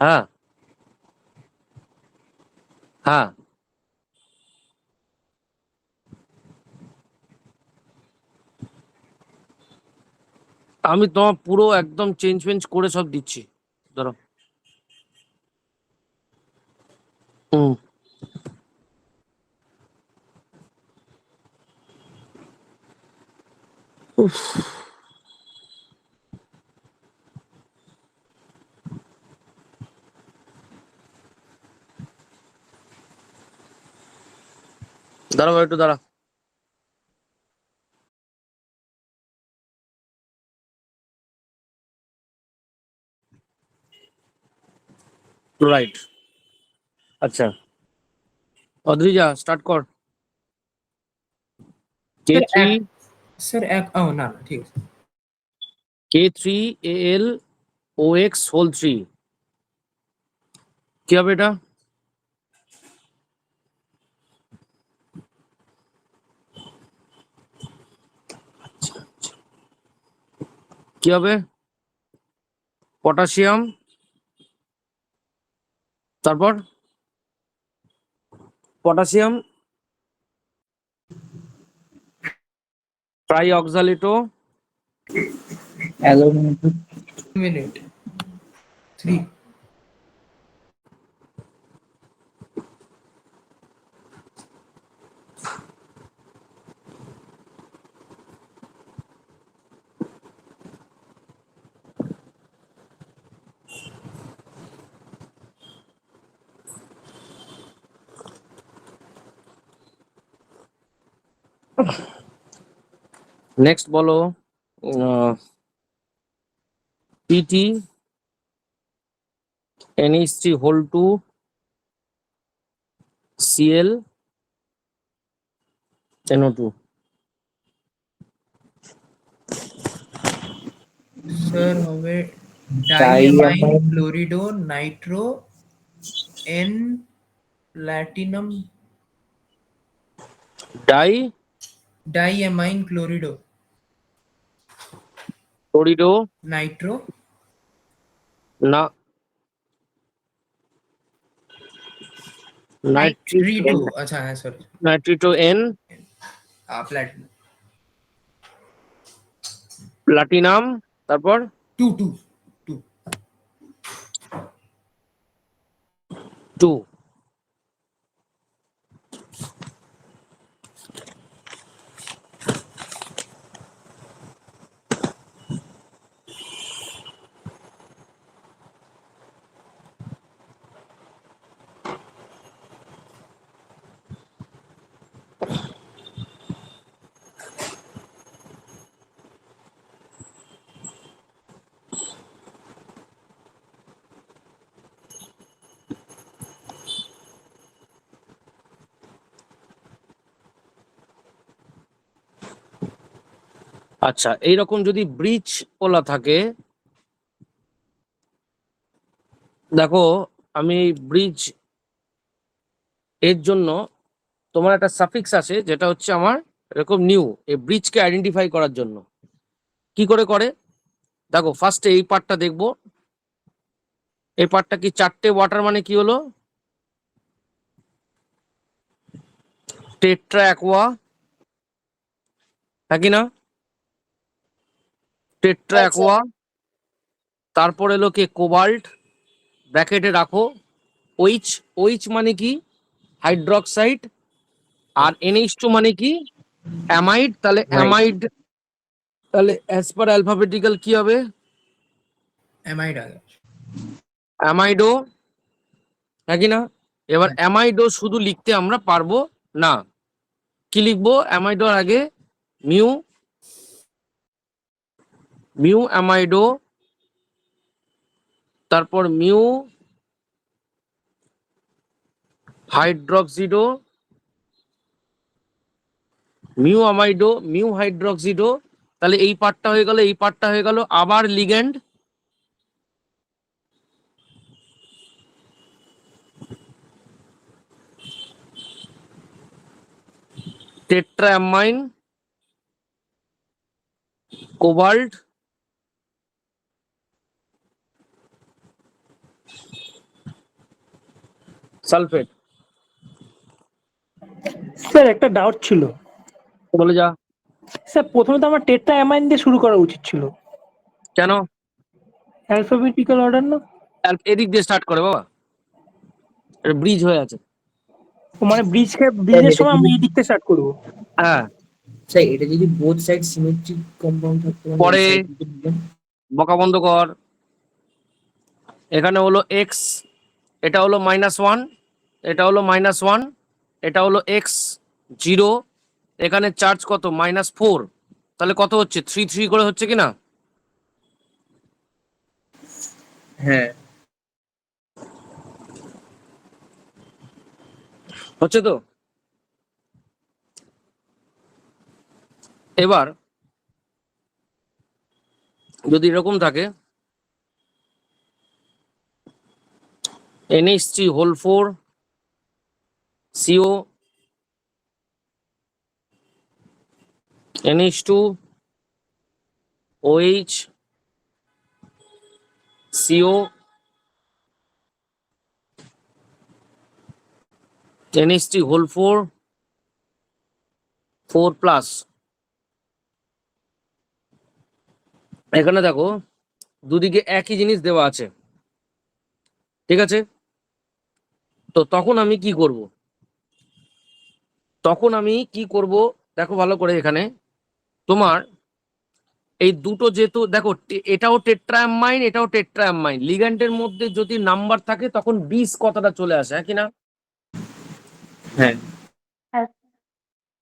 হ্যাঁ হ্যাঁ, আমি তোমার পুরো একদম চেঞ্জ ফেঞ্জ করে সব দিচ্ছি, ধরো। হুম। উফ, দাঁড়াও একটু, দাঁড়া। রাইট। আচ্ছা, অদ্রিজা স্টার্ট কর। কে স্যার থ্রি, স্যার ও না না ঠিক আছে। K3AlOx3 কি হবে এটা? কি হবে? পটাশিয়াম, তারপর পটাশিয়াম ট্রাইঅক্সালিটো মিনিট 3 নেক্সট বলো। PT NH3 whole 2 Cl NO2। Sir হবে diammine chlorido nitro N platinum diammine chlorido chlorido nitro না, নাইট্রিটো আচ্ছা হ্যাঁ sorry nitrito N platinum platinum, তারপর 2 2 2 2। আচ্ছা, এইরকম যদি ব্রিজ ওলা থাকে, দেখো আমি ব্রিজ এর জন্য তোমার একটা সাফিক্স আছে যেটা হচ্ছে আমার এরকম নিউ, এই ব্রিজকে আইডেন্টিফাই করার জন্য। কি করে করে দেখো, ফার্স্টে এই পার্টটা দেখবো। এই পার্টটা কি 4টে ওয়াটার মানে কি হলো? টেট্রা অ্যাকোয়া, নাকি না? টেট্রা অ্যাকোয়া, তারপর এলো কি কোবাল্ট, ব্র্যাকেটে রাখো। ওইচ, ওইচ মানে কি হাইড্রক্সাইড, আর NH2 মানে কি অ্যামাইড। তাহলে অ্যামাইড, তাহলে অ্যাজ পার অ্যালফাবেটিক্যাল কি হবে? অ্যামাইড আগে অ্যামাইডো, নাকি না? এবার অ্যামাইডো শুধু লিখতে আমরা পারবো না। কি লিখবো অ্যামাইডোর আগে? মিউ, মিউ অ্যামাইডো, তারপর মিউ হাইড্রক্সিডো, মিউ অ্যামাইডো, মিউ হাইড্রক্সিডো। তাহলে এই পার্টটা হয়ে গেল, এই পার্টটা হয়ে গেল। আবার লিগ্যান্ড, টেট্রাঅ্যামাইন, কোবাল্ট, সালফেট। স্যার একটা ডাউট ছিল। বলে যা। স্যার প্রথমে তো আমার টেট্রা অ্যামাইন দিয়ে শুরু করা উচিত ছিল। কেন? অ্যালফাবেটিক্যাল অর্ডার না? এদিক দিয়ে স্টার্ট করে বাবা, এটা ব্রিজ হয়ে আছে। ও মানে স্যার ব্রিজের এটা সময় আমি যদি এই দিকতে স্টার্ট করবো। হ্যাঁ, স্যার এটা যদি বোথ সাইড সিমেট্রিক কম্পাউন্ড থাকতো মানে এই পরে side থেকে দিতাম। বকা বন্ধ কর। এখানে হলো এক্স, এটা হলো -1, এটা হলো -1, এটা হলো এক্স 0, এখানে চার্জ কত -4, তাহলে কত হচ্ছে 3 3 করে হচ্ছে কি না? হ্যাঁ হচ্ছে তো। এবার যদি এরকম থাকে NH3 whole 4 CO NH2 OH CO NH3 whole 4 4+, এখানে দেখো দুদিকে একই জিনিস দেওয়া আছে, ঠিক আছে? তো তখন আমি কি করব? দেখো ভালো করে, এখানে তোমার এই দুটো যেহেতু দেখো এটাও টেট্রাঅ্যামাইন এটাও টেট্রাঅ্যামাইন, লিগ্যান্ডের মধ্যে যদি নাম্বার থাকে তখন 20 কথাটা চলে আসে, হ্যাঁ কি না? হ্যাঁ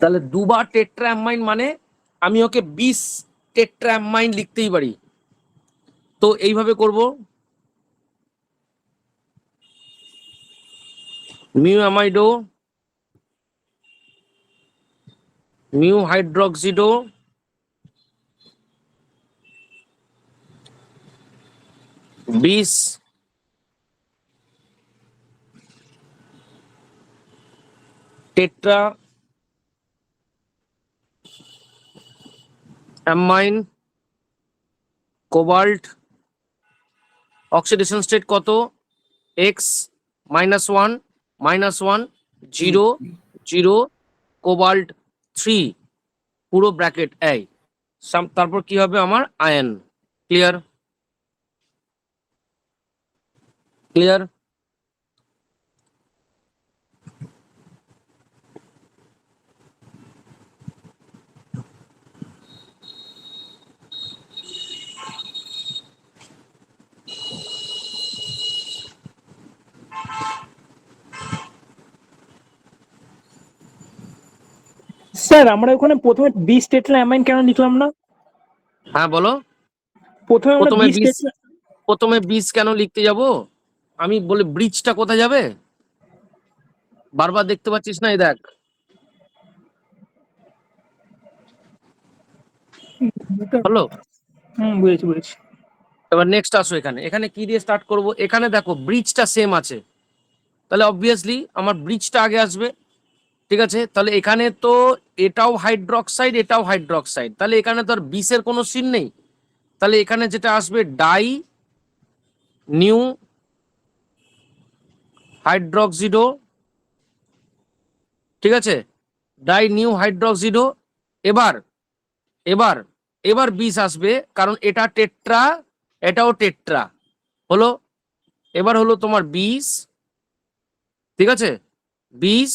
তাহলে দুবার টেট্রাঅ্যামাইন মানে আমি ওকে 20 টেট্রাঅ্যামাইন লিখতেই পারি। তো এইভাবে করব, মিউ অ্যামাইডো মিউ হাইড্রোক্সিডো বিশ tetra amine cobalt, oxidation state কত? এক্স -1 -1 0 0 কোবাল্ট 3 পুরো ব্র্যাকেট এই তারপর কি হবে আমার আয়ন। ক্লিয়ার? ক্লিয়ার? স্যার আমরা ওখানে প্রথমে 20 টেট্রা অ্যামাইন কেন লিখলাম না? হ্যাঁ বলো। প্রথমে আমরা প্রথমে 20 20 টেট্রা। প্রথমে 20 কেন লিখতে যাব? আমি বলে ব্রিজটা কোথায় যাবে বারবার দেখতে পাচ্ছিস না? এই দেখ, হলো। বুঝেছি বুঝেছি। এবার নেক্সট আসো, এখানে এখানে কি দিয়ে স্টার্ট করব? এখানে দেখো ব্রিজটা সেম আছে, তাহলে অবভিয়াসলি আমার ব্রিজটা আগে আসবে, ঠিক আছে? তাহলে এখানে তো এটাও হাইড্রক্সাইড এটাও হাইড্রক্সাইড, তাহলে এখানে তো আর বিসের কোনো সিন নেই, তাহলে এখানে যেটা আসবে ডাই নিউ হাইড্রক্সিডো, ঠিক আছে? Die new হাইড্রক্সিডো। এবার এবার এবার বিষ আসবে, কারণ এটা টেট্রা এটাও টেট্রা হলো। এবার হলো তোমার বিষ, ঠিক আছে? বিষ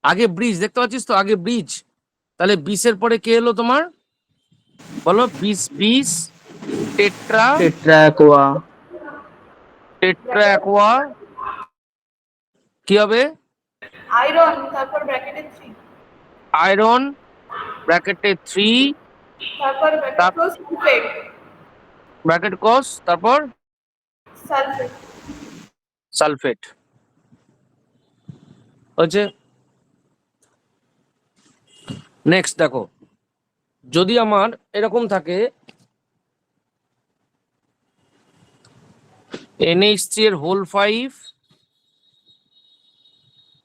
আগে ব্রিজ, দেখতে পাচ্ছিস তো আগে ব্রিজ, তাহলে বিষের পরে কে এলো তোমার? বলো, বিষ বিষ tetra tetra aqua tetra aqua কি হবে? আয়রন তারপর ব্র্যাকেটে 3 আয়রন ব্র্যাকেটে 3 তারপর ব্র্যাকেট ক্লোজ সালফেট ব্র্যাকেট কস তারপর সালফেট সালফেট হচ্ছে। নেক্সট দেখো, যদি আমার এরকম থাকে NH3 এর whole 5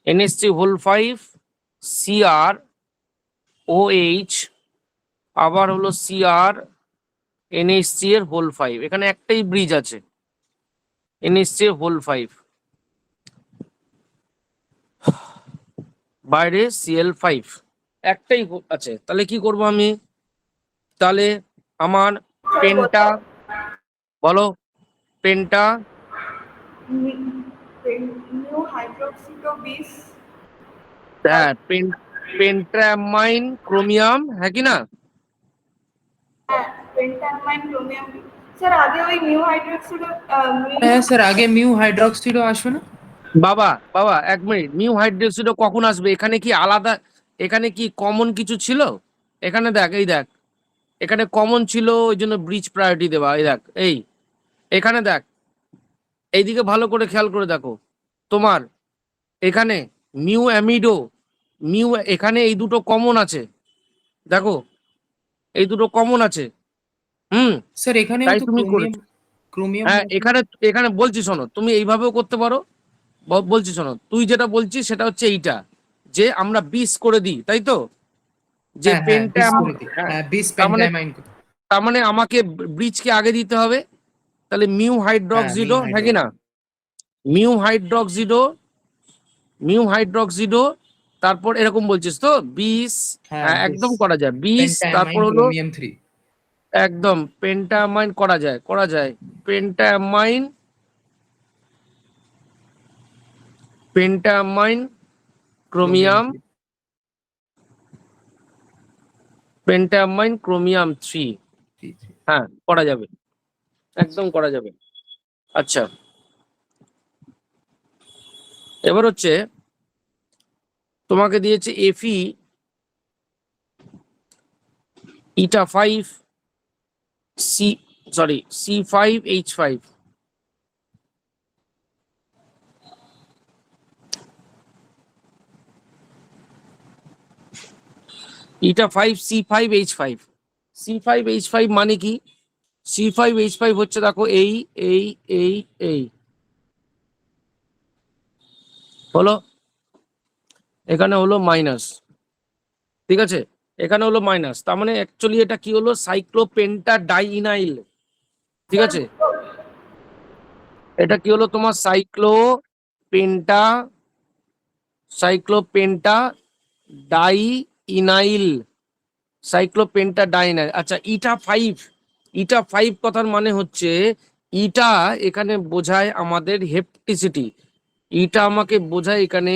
NH3 whole 5 Cr OH আবার হলো Cr NH3 এর হোল 5, এখানে একটাই ব্রিজ আছে NH3 এর হোল 5, বাইরে Cl5 একটাই আছে, তাহলে কি করব আমি? তাহলে আমার পেন্টা, বলো পেন্টা নিউ হাইড্রোক্সিডো 20। হ্যাঁ পেন্টামাইন ক্রোমিয়াম, হ্যাঁ কি না? হ্যাঁ, পেন্টামাইন ক্রোমিয়াম। স্যার আগে ওই নিউ হাইড্রোক্সিডো হ্যাঁ স্যার, আগে মিউ হাইড্রক্সিডও আসবে না? বাবা বাবা এক মিনিট, নিউ হাইড্রোক্সিডো কখন আসবে? এখানে কি আলাদা, এখানে কি কমন কিছু ছিল? এখানে দেখ, এই দেখ, এখানে কমন ছিল ওই জন্য ব্রিজ প্রায়োরিটি দেওয়া। এই দেখ, এই এখানে দেখ, এইদিকে ভালো করে খেয়াল করে দেখো, তোমার এখানে মিউ অ্যামিডো, মিউ, এখানে এই দুটো কমন আছে, দেখো এই দুটো কমন আছে। হুম, স্যার এখানেও তাই তো তুমি ক্রোমিয়াম, ক্রোমিয়াম হ্যাঁ এখানে এখানে বলছি শোনো, তুমি এইভাবেও করতে পারো। বলছি শোনো, তুই যেটা বলছিস সেটা হচ্ছে এইটা, যে আমরা 20 করে দিই, তাই তো? যে হ্যাঁ হ্যাঁ পেনটা 20 করে দিই, হ্যাঁ 20 পেন্টামাইন করে। তার মানে আমাকে ব্রিজকে আগে দিতে হবে, তাহলে মিউ হ্যাঁ হাইড্রক্সিডো, মিউ হ্যাঁ কি না? মিউ হাইড্রক্সিডো, মিউ হাইড্রক্সিডো, তারপর এরকম বলছিস তো 20, হ্যাঁ হ্যাঁ 20 একদম করা যায় 20, পেন্টামাইন তারপর হলো ক্রোমিয়াম 3। একদম পেন্টামাইন করা যায়, করা যায় পেন্টামাইন, পেন্টামাইন ক্রোমিয়াম, পেন্টামাইন ক্রোমিয়াম 3, হ্যাঁ করা যাবে, একদম করা যাবে। আচ্ছা, এবার হচ্ছে তোমাকে দিয়েছে Fe ইটা 5 সি, সরি C5H5, ইটা 5 C5H5, C5H5 মানে কি? C5H5 হচ্ছে দেখো এই এই এই এই হলো, এখানে হলো মাইনাস, ঠিক আছে, এখানে হলো মাইনাস, তার মানে অ্যাকচুয়ালি এটা কি হলো? সাইক্লোপেন্টা ডাইইনাইল, ঠিক আছে, এটা কি হলো তোমার? সাইক্লোপেন্টা, সাইক্লোপেন্টা ডাইইনাইল, সাইক্লোপেন্টা ডাইনাইল। আচ্ছা ইটা 5, ইটা 5 কথার মানে হচ্ছে, ইটা এখানে বোঝায় আমাদের হেপটিসিটি, ইটা আমাকে বোঝায় এখানে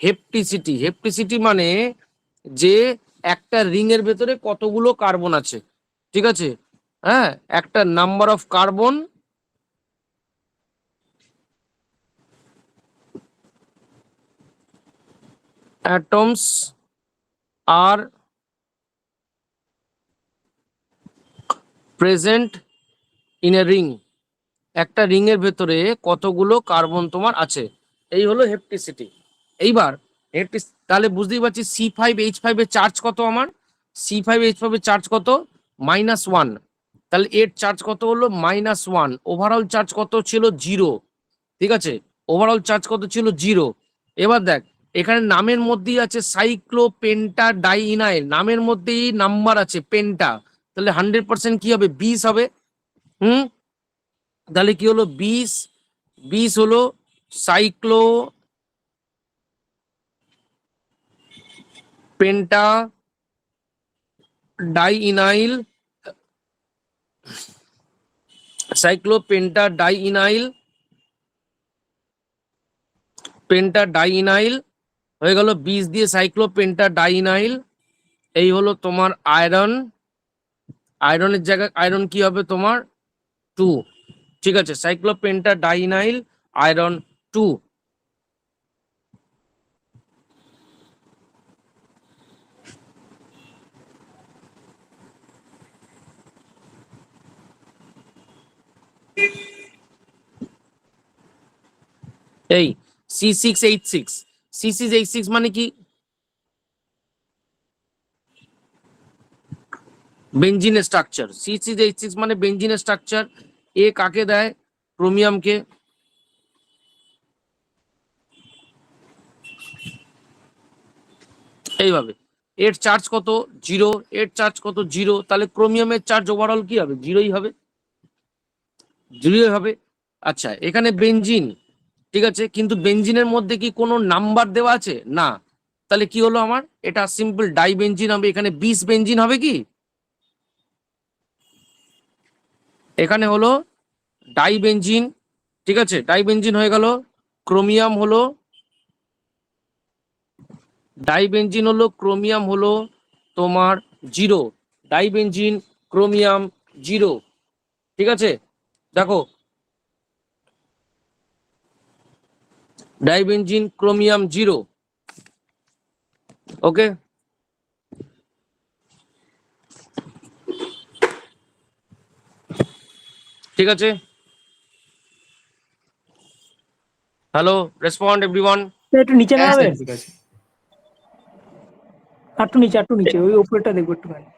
হেপটিসিটি। হেপটিসিটি মানে যে একটা রিং এর ভেতরে কতগুলো কার্বন আছে, ঠিক আছে, হ্যাঁ একটা number of carbon, atoms are present in a ring, একটা রিং এর ভেতরে কতগুলো কার্বন তোমার আছে, এই হলো হেপটিসিটি। এইবার তাহলে বুঝতেই পারছি C5H5 এর চার্জ কত আমার? C5H5 এর চার্জ কত? -1, তাহলে এর চার্জ কত হলো? -1, ওভারঅল চার্জ কত ছিল? 0, ঠিক আছে, ওভারঅল চার্জ কত ছিল? 0। এবার দেখ, এখানে নামের মধ্যেই আছে সাইক্লোপেন্টা ডাইইনাইল, নামের মধ্যেই নাম্বার আছে পেন্টা, তাহলে 100% কি হবে? 20 হবে। হুম, তাহলে কি হলো? 20, 20 হলো সাইক্লো পেন্টা ডাইইনাইল, সাইক্লোপেন্টা ডাইইনাইল, পেন্টা ডাইইনাইল হয়ে গেল 20 দিয়ে সাইক্লোপেন্টা ডাইইনাইল। এই হলো তোমার আয়রন, আয়রনের জায়গায় আয়রন কি হবে তোমার? 2, ঠিক আছে, সাইক্লোপেন্টা ডাইইনাইল আয়রন 2। এই C6H6, C6H6 মানে কি? বেঞ্জিনের স্ট্রাকচার, C6H6 মানে বেঞ্জিনের স্ট্রাকচার। এ কাকে দেয়? ক্রোমিয়ামকে। এইভাবে এর চার্জ কত? 0, এর চার্জ কত? 0, তাহলে ক্রোমিয়ামের চার্জ ওভারঅল কি হবে? 0ই হবে, 0ই হবে। আচ্ছা এখানে বেঞ্জিন, ঠিক আছে, কিন্তু বেঞ্জিনের মধ্যে কি কোনো নাম্বার দেওয়া আছে? না, তাহলে কি হলো আমার? এটা সিম্পল ডাইবেনজিন হবে। এখানে 20 বেনজিন হবে কি? এখানে হলো ডাইবেনজিন, ঠিক আছে, ডাইবেনজিন হয়ে গেল। ক্রোমিয়াম হলো, ডাইবেনজিন হলো, ক্রোমিয়াম হলো তোমার 0, ডাইবেনজিন ক্রোমিয়াম 0, ঠিক আছে। দেখো ডাইবেনজিন ক্রোমিয়াম 0, ওকে। ঠিক আছে, হ্যালো, রেসপন্ড এভরিওয়ান। স্যার একটু নিচে হ্যাঁ নামাবেন, স্যার ঠিক আছে। একটু নিচে ওই উপরেটা দেখবো একটুখানি।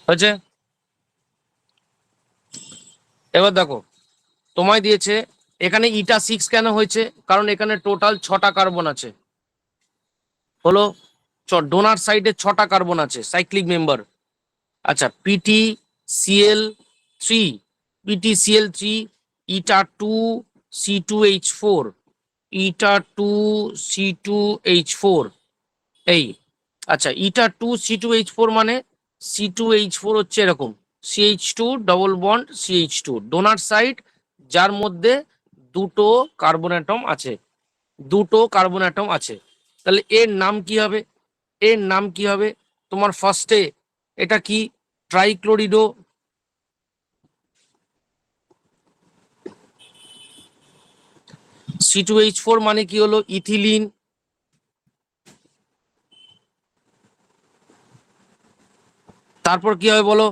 হয়েছে? এবার দেখো তোমায় দিয়েছে এখানে ইটা 6 কেন হয়েছে? কারণ এখানে টোটাল 6টা কার্বন আছে, হলো ডোনার সাইডে 6টা কার্বন আছে, সাইক্লিক মেম্বার। আচ্ছা, PTCl3, PTCl3, ইটা 2 C2H4, ইটা 2 C2H4 এই। আচ্ছা, ইটা 2 C2H4 মানে C2H4 হচ্ছে এরকম, CH2 double bond CH2, donor side, যার মধ্যে দুটো কার্বন অ্যাটম আছে, দুটো কার্বন অ্যাটম আছে। তাহলে এর নাম কি হবে? এর নাম কি হবে? তোমার ফার্স্টে এটা কি? ট্রাইক্লোরিডো, C2H4 মানে কি হলো? ইথিলিন। তারপর কি হবে বলো?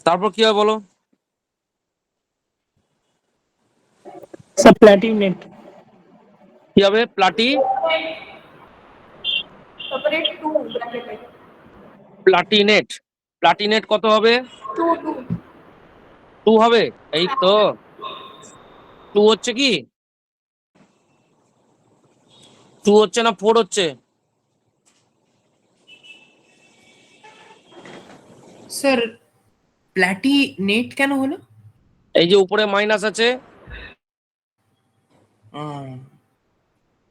তারপর কি হবে বলো? স্যার প্ল্যাটিনেট। কি হবে? প্লাটি, তারপরে 2 ব্র্যাকেটে প্লাটিনেট। প্লাটিনেট কত হবে? 2 2 2 হবে। এই তো 2 হচ্ছে কি? 2 হচ্ছে না 4 হচ্ছে? স্যার প্ল্যাটিনেট কেন হলো? এই যে উপরে মাইনাস আছে,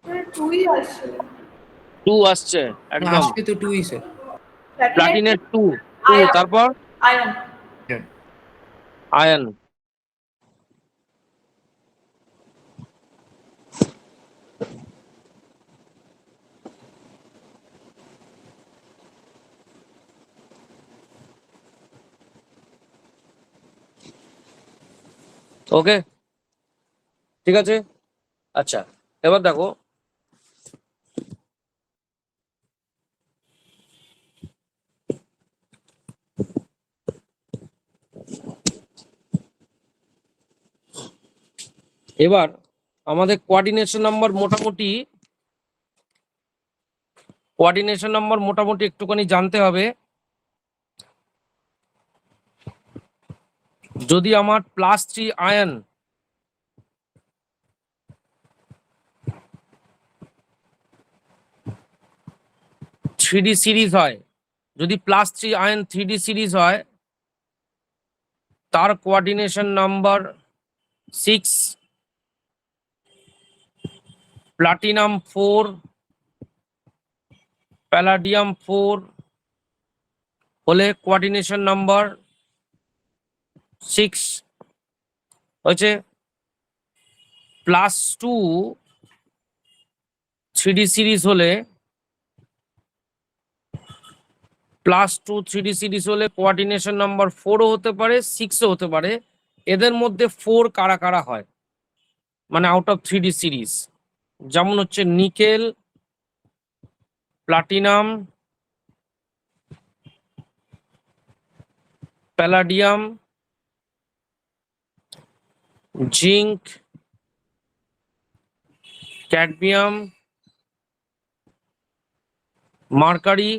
স্যার 2ই আসছে। 2 আসছে একদম। আসবে তো 2ই স্যার। প্লাটিনেট 2, 2 আয়ন, তারপর আয়ন। আয়ন। ওকে, ঠিক আছে। আচ্ছা, এবার দেখো এবার আমাদের কোঅর্ডিনেশন নাম্বার মোটামুটি একটুখানি জানতে হবে। যদি আমার +3 আয়ন থ্রিডি সিরিজ হয়, যদি +3 আয়ন 3D সিরিজ হয়, তার কোঅর্ডিনেশন নাম্বার 6, প্লাটিনাম 4, প্যালাডিয়াম 4 হলে কোঅর্ডিনেশন নাম্বার 6 হচ্ছে। +2 3D সিরিজ হলে, কোঅর্ডিনেশন নাম্বার 4ও হতে পারে 6ও হতে পারে। এদের মধ্যে 4 কারা কারা হয়, মানে আউট অফ 3D সিরিজ, যেমন হচ্ছে nickel, platinum, palladium, zinc, cadmium, mercury,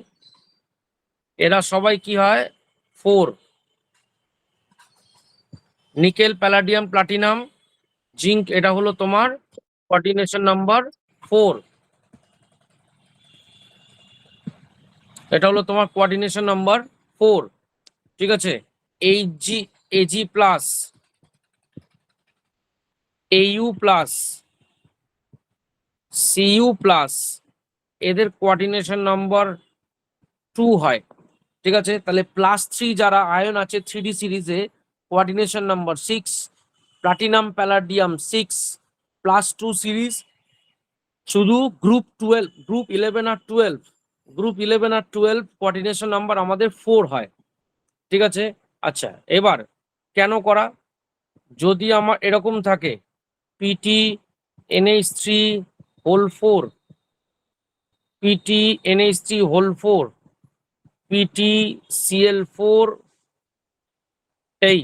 এরা সবাই কি হয়? 4। নিকেল, প্যালাডিয়াম, প্লাটিনাম, জিঙ্ক, এটা হলো তোমার কোঅর্ডিনেশন নাম্বার 4। এটা হলো তোমার কোঅর্ডিনেশন নাম্বার 4, ঠিক আছে। HG, AG plus, AU plus, CU plus, এদের কোঅর্ডিনেশন নাম্বার 2 হয়, ঠিক আছে। তাহলে +3 যারা আয়ন আছে 3D সিরিজে, coordination number 6, platinum palladium 6 +2 series, শুধু গ্রুপ 12, গ্রুপ 11 আর 12, গ্রুপ 11 আর 12 কোঅর্ডিনেশন নাম্বার আমাদের 4 হয়, ঠিক আছে। আচ্ছা, এবার কেন করা, যদি আমার এরকম থাকে PT NH3 whole 4, PT NH3 whole 4, PT Cl4, এই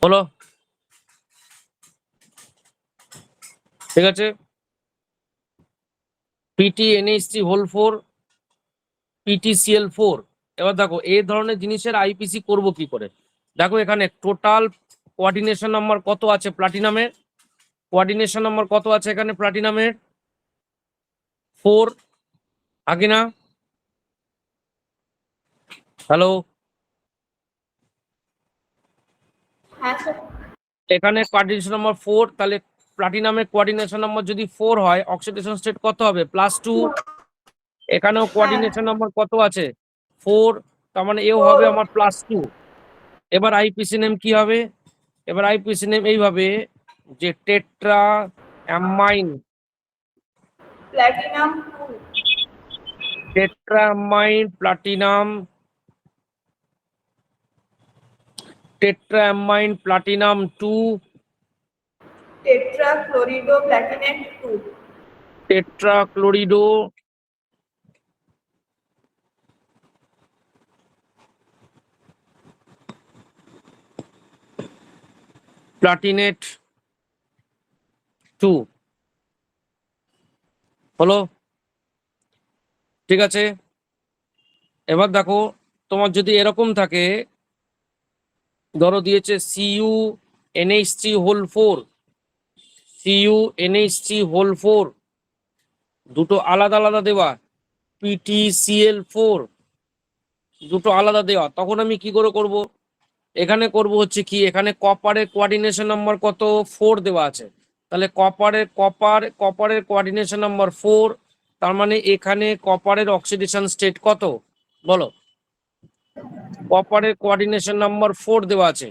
হলো, ঠিক আছে। PT NH3 whole 4, PT Cl4। এবার দেখো এই ধরনের জিনিসের আইপিসি করব কি করে। দেখো এখানে টোটাল কোঅর্ডিনেশন নাম্বার কত আছে প্লাটিনামের, কোঅর্ডিনেশন নাম্বার কত আছে এখানে প্লাটিনামের, 4, আগে না? হ্যালো, হ্যাঁ স্যার। এখানে কোঅর্ডিনেশন নাম্বার 4, তাহলে প্লাটিনামের কোঅর্ডিনেশন নাম্বার যদি 4 হয়, অক্সিডেশন স্টেট কত হবে, +2। এখানেও হ্যাঁ কোঅর্ডিনেশন নাম্বার কত আছে, 4, তার মানে এও হবে 4 আমার +2। এবার আইপিসি নেম কি হবে, এবার আইপিসি নেম এইভাবে যে tetra amine, platinum 2 tetra amine platinum, tetra amine platinum 2, tetra chlorido platinate 2 tetra chlorido platinate 2, হলো, ঠিক আছে। এবার দেখো তোমার যদি এরকম থাকে, ধরো দিয়েছে CU NH3 whole 4, CU NH3 whole 4, দুটো আলাদা আলাদা দেওয়া, পিটি Cl4, দুটো আলাদা দেওয়া, তখন আমি কি করে করব, এখানে করব হচ্ছে কি, এখানে কপারের কোঅর্ডিনেশন নাম্বার কত, 4 দেওয়া আছে, তাহলে কপারের কোঅর্ডিনেশন নাম্বার 4, তার মানে এখানে কপারের অক্সিডেশন স্টেট কত, বলো। কপারের কোঅর্ডিনেশন নাম্বার 4 দেওয়া আছে,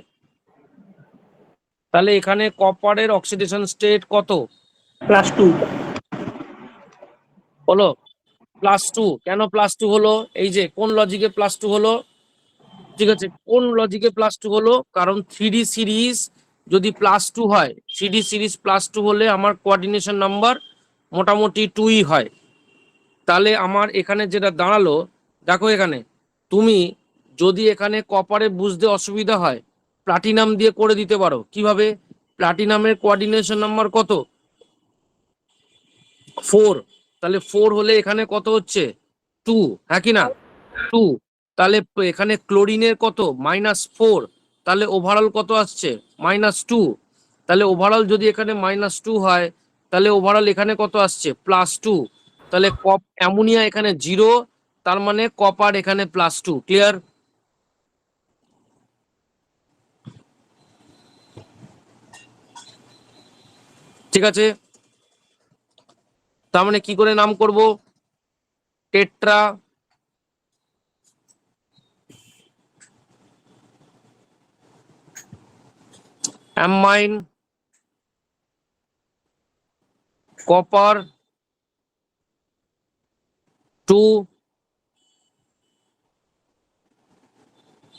তাহলে এখানে কপারের অক্সিডেশন স্টেট কত, +2। হলো +2। কেন +2 হলো, এই যে কোন লজিকে +2 হলো, ঠিক আছে, কোন লজিকে +2 হলো, কারণ 3D সিরিজ যদি +2 হয়, 3D সিরিজ +2 হলে আমার কোঅর্ডিনেশন নাম্বার মোটামুটি 2ই হয়। তাহলে আমার এখানে যেটা দাঁড়ালো, দেখো এখানে তুমি যদি এখানে কপারে বুঝতে অসুবিধা হয়, প্লাটিনাম দিয়ে করে দিতে পারো, কিভাবে, প্লাটিনামের কোঅর্ডিনেশন নাম্বার কত, 4, তাহলে 4 হলে এখানে কত হচ্ছে, 2, হ্যাঁ কি না, 2, তাহলে এখানে ক্লোরিনের কত, -4, তাহলে ওভারঅল কত আসছে, -2, তাহলে ওভারঅল যদি এখানে -2 হয়, তাহলে ওভারঅল এখানে কত আসছে, +2, তাহলে অ্যামোনিয়া এখানে 0, তার মানে কপার এখানে +2, ক্লিয়ার। ঠিক আছে, তার মানে কি করে নাম করব, tetra amine copper 2,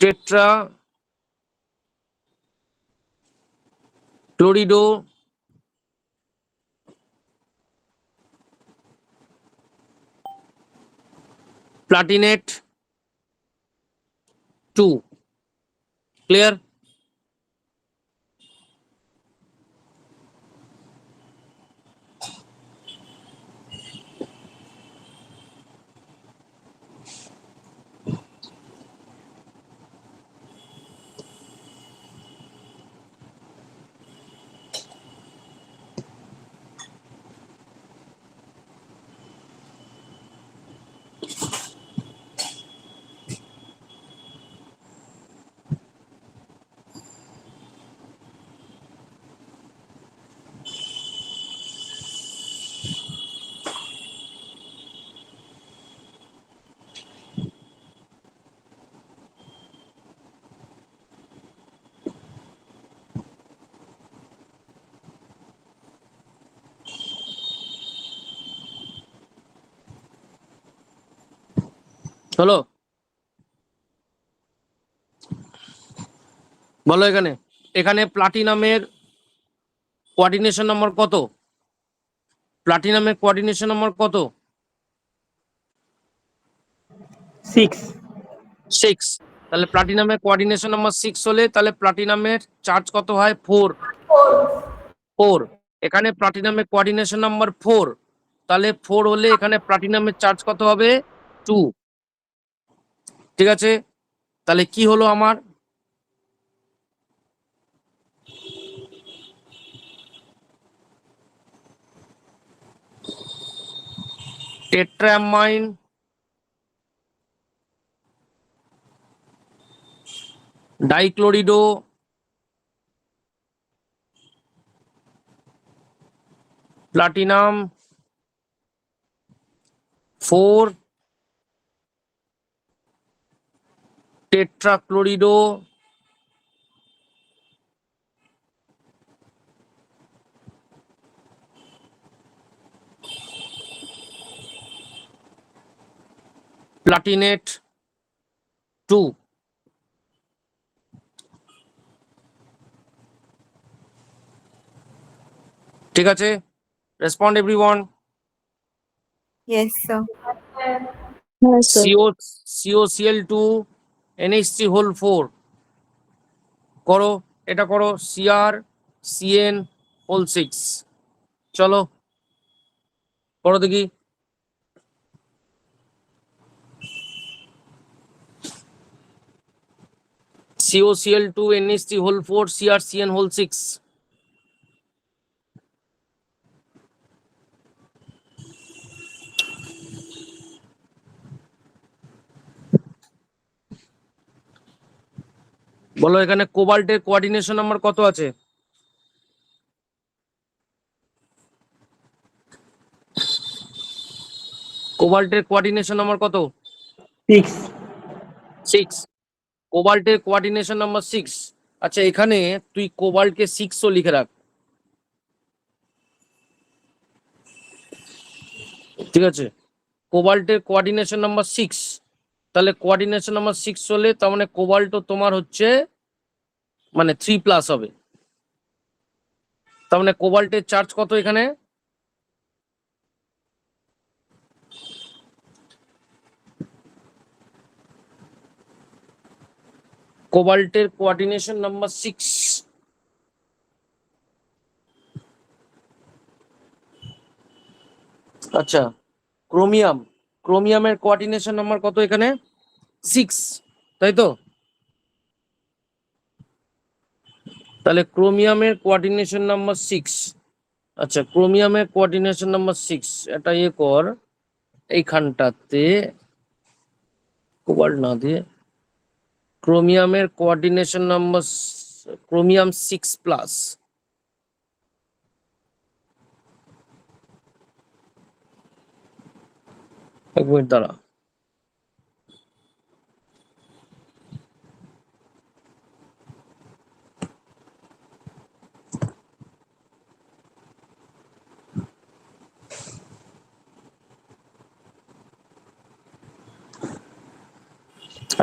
tetra chlorido platinate 2, clear. হলো? বলো এখানে, এখানে প্লাটিনামের কোঅর্ডিনেশন নাম্বার কত? প্লাটিনামের কোঅর্ডিনেশন নাম্বার কত? 6। 6। তাহলে প্লাটিনামের কোঅর্ডিনেশন নাম্বার 6 হলে তাহলে প্লাটিনামের চার্জ কত হয়? 4। 4। এখানে প্লাটিনামের কোঅর্ডিনেশন নাম্বার 4, তাহলে 4 হলে এখানে প্লাটিনামের চার্জ কত হবে? 2। ঠিক আছে, তাহলে কি হলো আমার? Tetrammine dichlorido platinum 4 tetrachlorido platinate 2। ঠিক আছে, respond everyone. Yes, sir. COCl2 NH3 whole 4 করো, এটা করো CrCN হোল 6। চলো করো দেখি। COCl2 NH3 whole 4 CrCN whole 6। বলো এখানে কোবাল্টের কোঅর্ডিনেশন নাম্বার কত আছে? কোবাল্টের কোঅর্ডিনেশন নাম্বার কত? 6। 6। কোবাল্টের কোঅর্ডিনেশন নাম্বার 6। আচ্ছা, এখানে তুই কোবাল্টকে 6ও লিখে রাখ। ঠিক আছে, কোবাল্টের কোঅর্ডিনেশন নাম্বার 6, তাহলে কোঅর্ডিনেশন নাম্বার 6 হলে তার মানে কোবাল্টও তোমার হচ্ছে মানে 3+ হবে। তার মানে কোবাল্টের চার্জ কত এখানে? কোবাল্টের কোঅর্ডিনেশন নাম্বার 6। আচ্ছা, ক্রোমিয়ামের কোঅর্ডিনেশন নাম্বার কত এখানে? 6, তাই তো? তাহলে ক্রোমিয়ামের কোঅর্ডিনেশন নাম্বার 6। আচ্ছা, ক্রোমিয়ামের কোঅর্ডিনেশন নাম্বার 6 এটা ইয়ে কর, এইখানটাতে কোবাল্ট না দিয়ে ক্রোমিয়ামের কোঅর্ডিনেশন নাম্বার, ক্রোমিয়াম 6+। এক মিনিট দাঁড়া।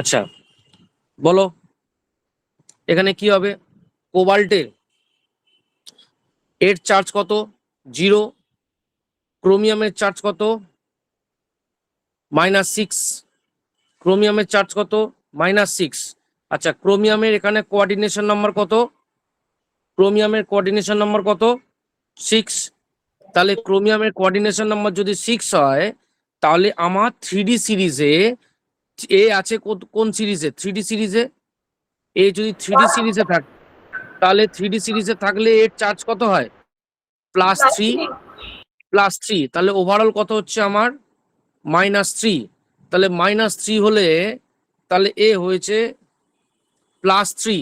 আচ্ছা বলো এখানে কি হবে? কোবাল্টের এর চার্জ কত? 0। ক্রোমিয়ামের চার্জ কত? -6। ক্রোমিয়ামের চার্জ কত? -6। আচ্ছা, ক্রোমিয়ামের এখানে কোঅর্ডিনেশন নাম্বার কত? ক্রোমিয়ামের কোঅর্ডিনেশন নাম্বার কত? 6। তাহলে ক্রোমিয়ামের কোঅর্ডিনেশন নাম্বার যদি 6 হয়, তাহলে আমার 3D সিরিজে এ আছে কোন সিরিজে? 3D সিরিজে। এ যদি 3D সিরিজে থাকে, তাহলে 3D সিরিজে থাকলে এর চার্জ কত হয়? +3। +3, তাহলে ওভারঅল কত হচ্ছে আমার? -3। তাহলে -3 হলে তাহলে এ হয়েছে +3।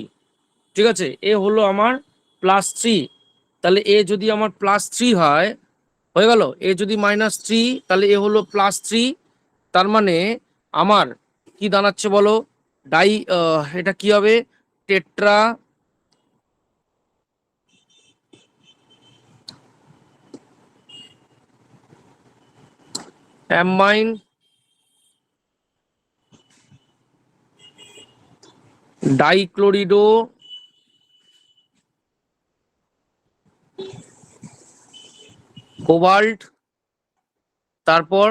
ঠিক আছে, এ হলো আমার +3। তাহলে এ যদি আমার +3 হয়, হয়ে গেল। এ যদি -3, তাহলে এ হলো +3। তার মানে আমার কি দাঁড়াচ্ছে বলো? এটা কি হবে? টেট্রা অ্যামাইন ডাইক্লোরিডো কোবাল্ট, তারপর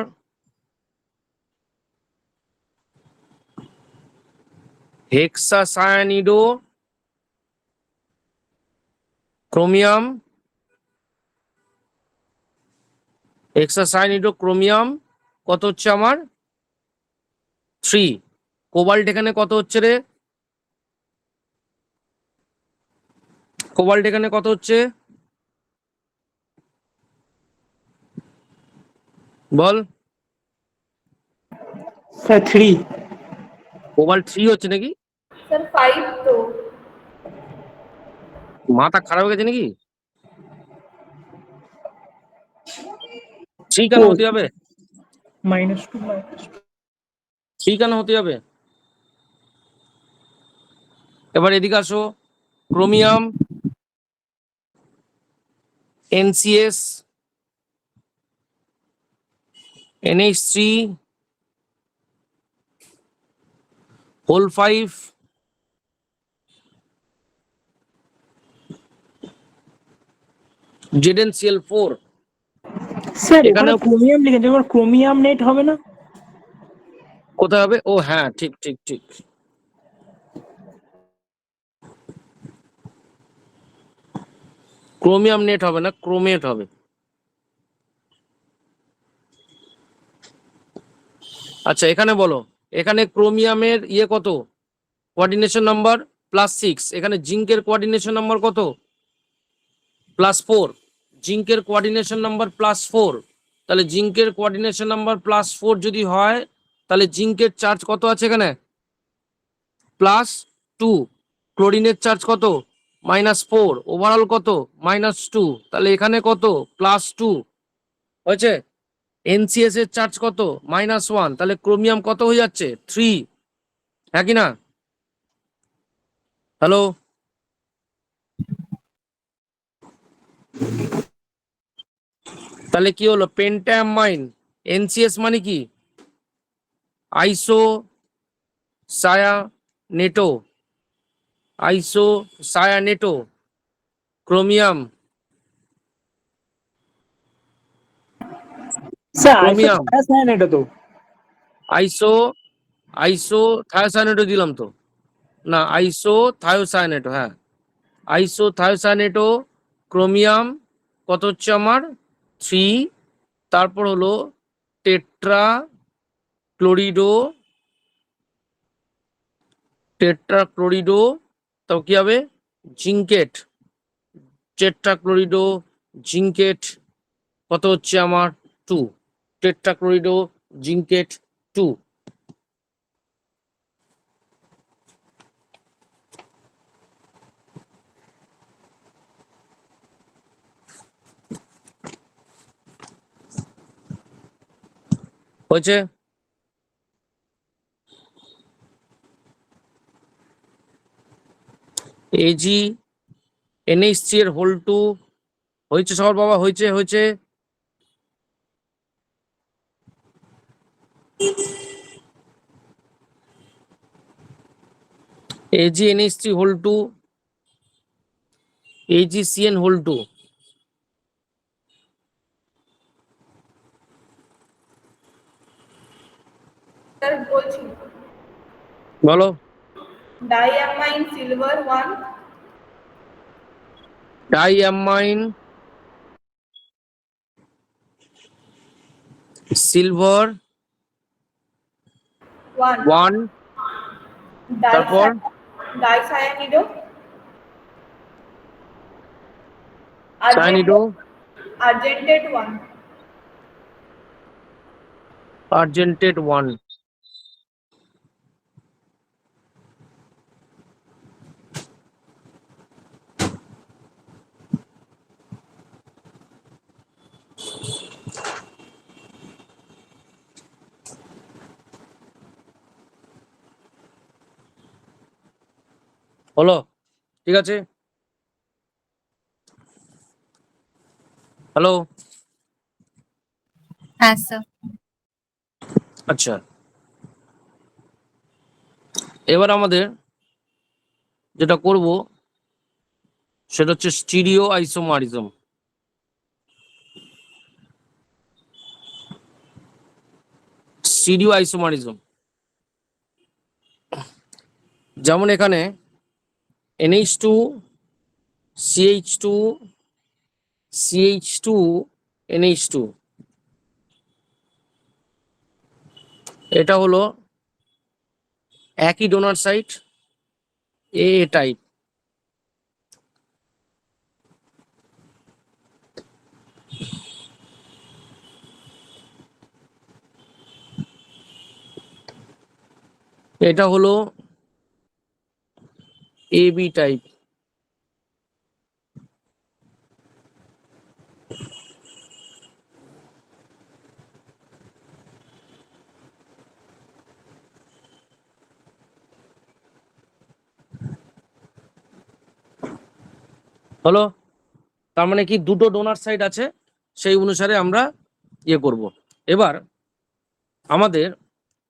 হেক্সাসায়ানিডো ক্রোমিয়াম, হেক্সাসায়ানিডো ক্রোমিয়াম কত হচ্ছে আমার 3। কোবাল্ট এখানে কত হচ্ছে রে? কোবাল্ট এখানে কত হচ্ছে বল? স্যার 3। কোবাল্ট 3 হচ্ছে নাকি? Sir, 5 तो মাথা খারাপ হয়ে গেছে নাকি? 3 কেন হতে হবে? -2 3 কেন হতে হবে? এবার এদিকে আসো, chromium, NCS, NH3, whole 5, ZnCl4। Sir এখানে এখানেও ক্রোমিয়াম লিখেছে, এবার ক্রোমিয়াম নেট হবে না? কোথায় হবে? ও হ্যাঁ, ঠিক ঠিক ঠিক। ক্রোমিয়াম নেট হবে না, ক্রোমেট হবে। আচ্ছা এখানে বলো, এখানে ক্রোমিয়ামের ইয়ে কত, কোঅর্ডিনেশন নাম্বার +6। এখানে জিঙ্কের কোঅর্ডিনেশন নাম্বার কত? +4। জিঙ্কের কোঅর্ডিনেশন নাম্বার +4। তাহলে জিঙ্কের কোঅর্ডিনেশন নাম্বার +4 যদি হয়, তাহলে জিঙ্কের চার্জ কত আছে এখানে? +2। ক্লোরিনের চার্জ কত? -4। ওভারঅল কত? -2। তাহলে এখানে কত? +2 হয়েছে। NCS এর চার্জ কত? -1। তাহলে ক্রোমিয়াম কত হয়ে যাচ্ছে? 3। হ্যাঁ কি না? হ্যালো, তাহলে কি হলো? পেন্টামাইন। NCS মানে কি? আইসো সায়ানেটো, আইসো সায়ানেটো ক্রোমিয়াম, স্যার ক্রোমিয়াম এটা তো আইসো আইসো থায়োসায়ানেটো দিলাম তো না, আইসো থায়োসায়ানেটো, হ্যাঁ আইসো থায়োসায়ানেটো ক্রোমিয়াম কত হচ্ছে আমার 3। তারপর হলো টেট্রা ক্লোরিডো, টেট্রা ক্লোরিডো, তো কি হবে? জিঙ্কেট, টেট্রা ক্লোরিডো জিঙ্কেট কত হচ্ছে আমার 2। Tetra chlorido zincate 2। হয়েছে? AG NH3 এর হোল 2 হয়েছে সবার বাবা, হয়েছে হয়েছে। AgNH3 whole 2, AgCN whole 2। sir বলছি বলো। diamine silver 1, ডাইঅ্যামাইন সিলভার 1, 1, তারপর dicyanido, সায়ানিডো argentate 1, আর্জেন্টেট 1। হলো, ঠিক আছে। হ্যালো, হ্যাঁ স্যার। আচ্ছা এবার আমাদের যেটা করব সেটা হচ্ছে স্টিরিও আইসোমারিজম। স্টিরিও আইসোমারিজম যেমন এখানে NH2 CH2 CH2 NH2, এটা হলো একই ডোনার সাইট এ টাইপ। এটা হলো AB টাইপ। হলো, তার মানে কি দুটো ডোনার সাইড আছে, সেই অনুসারে আমরা ইয়ে করব। এবার আমাদের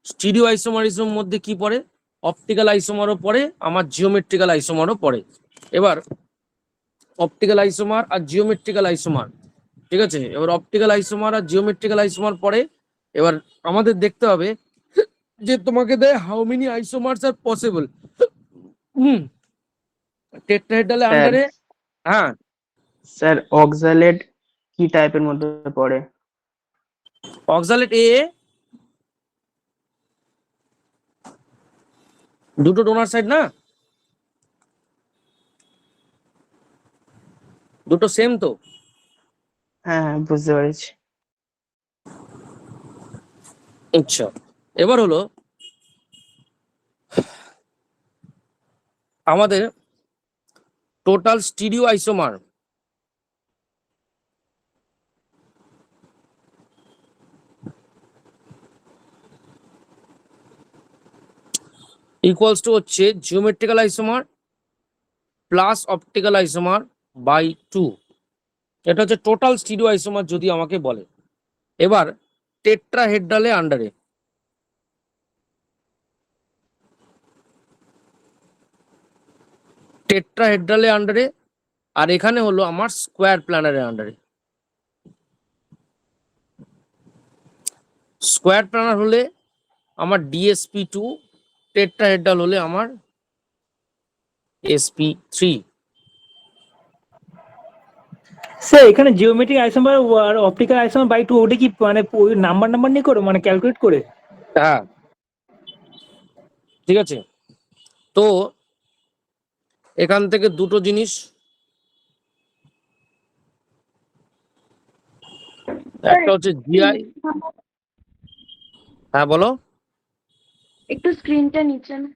স্টিরিও আইসোমারিজম মধ্যে কি পড়ে, অপটিক্যাল আইসোমারও পড়ে, আমার জিওমেট্রিক্যাল আইসোমারও পড়ে। এবার অপটিক্যাল আইসোমার আর জিওমেট্রিক্যাল আইসোমার, ঠিক আছে, এবার অপটিক্যাল আইসোমার আর জিওমেট্রিক্যাল আইসোমার পড়ে। এবার আমাদের দেখতে হবে যে তোমাকে দেয় how many isomers are possible tetrahedral sir আন্ডারে। হ্যাঁ, স্যার অক্সালেট কি টাইপের মধ্যে পড়ে? অক্সালেট এ দুটো ডোনার সাইড না, দুটো সেম তো। হ্যাঁ হ্যাঁ বুঝতে পেরেছি। আচ্ছা, এবার হলো আমাদের total stereo isomer equals to হচ্ছে geometrical isomer plus optical isomer by 2। এটা হচ্ছে টোটাল স্টিরিও আইসোমার যদি আমাকে বলে। এবার টেট্রাহেড্রালে আন্ডারে, টেট্রাহেড্রালে আন্ডারে, আর এখানে হলো আমার স্কোয়ার প্ল্যানারের আন্ডারে। স্কোয়ার প্ল্যানার হলে আমার DSP2, টেট্রাহেড্রাল হলে আমার SP3। স্যার এখানে জিওমেট্রিক আইসোমার আর অপটিক্যাল আইসোমার বাই 2 ওটা কি মানে ওই নাম্বার নিয়ে করে মানে ক্যালকুলেট করে? হ্যাঁ, ঠিক আছে। তো এখান থেকে দুটো জিনিস, একটা হচ্ছে GI। হ্যাঁ বলো। একটু স্ক্রিনটা নিচে না।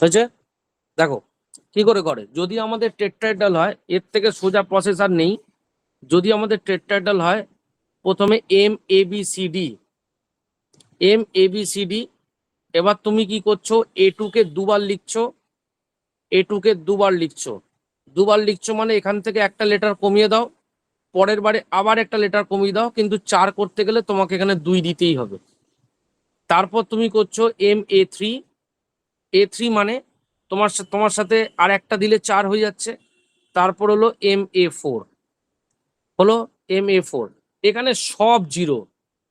হয়েছে, দেখো কি করে করে। যদি আমাদের টেট্রাহেড্রাল হয়, এর থেকে সোজা প্রসেস আর নেই। যদি আমাদের টেট্রাহেড্রাল হয়, প্রথমে MABCD, MABCD। এবার তুমি কি করছো, A2 কে দুবার লিখছো, A2 কে দুবার লিখছো, দুবার লিখছো মানে এখান থেকে একটা লেটার কমিয়ে দাও, পরের বারে আবার একটা লেটার কমিয়ে দাও, কিন্তু 4 করতে গেলে তোমাকে এখানে 2 দিতেই হবে। তারপর তুমি করছো MA3, A3 মানে তোমার সাথে আর একটা দিলে 4 হয়ে যাচ্ছে। তারপর হলো MA4, হলো MA4। এখানে সব জিরো,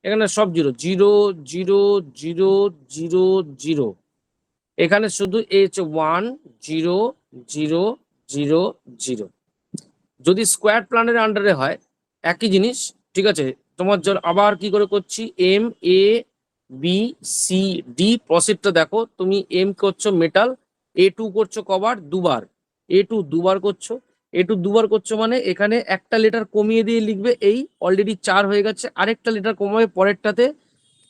এখানে সব জিরো, 0 0 0 0 0। এখানে শুধু H1 0 0 0 0। যদি স্কোয়ার প্ল্যানের আন্ডারে হয় একই জিনিস, ঠিক আছে। তোমার জন্য আবার কি করে করছি, MABCD প্রসেসটা দেখো। তুমি M করছো মেটাল, A2 করছো কভার দুবার, A2 দুবার করছো, A2 দুবার করছো মানে এখানে একটা লেটার কমিয়ে দিয়ে লিখবে এই, অলরেডি 4 হয়ে গেছে, আরেকটা লেটার কমাবে পরেরটাতে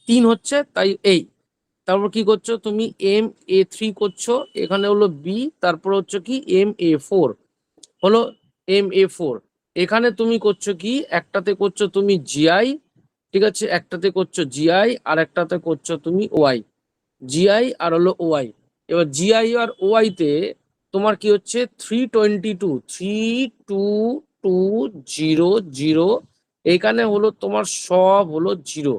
3 হচ্ছে, তাই এই। তারপর কি করছো তুমি MA3 করছো, এখানে হলো B, তারপর হচ্ছে কি MA4 হলো MA4। এখানে তুমি করছো কি, একটাতে করছো তুমি GI, ঠিক আছে, একটাতে করছো GI আর একটাতে করছো তুমি OI, GI আর হলো OI। এবার GI আর OI তে তোমার কি হচ্ছে 322 এখানে হলো তোমার সব হলো জিরো,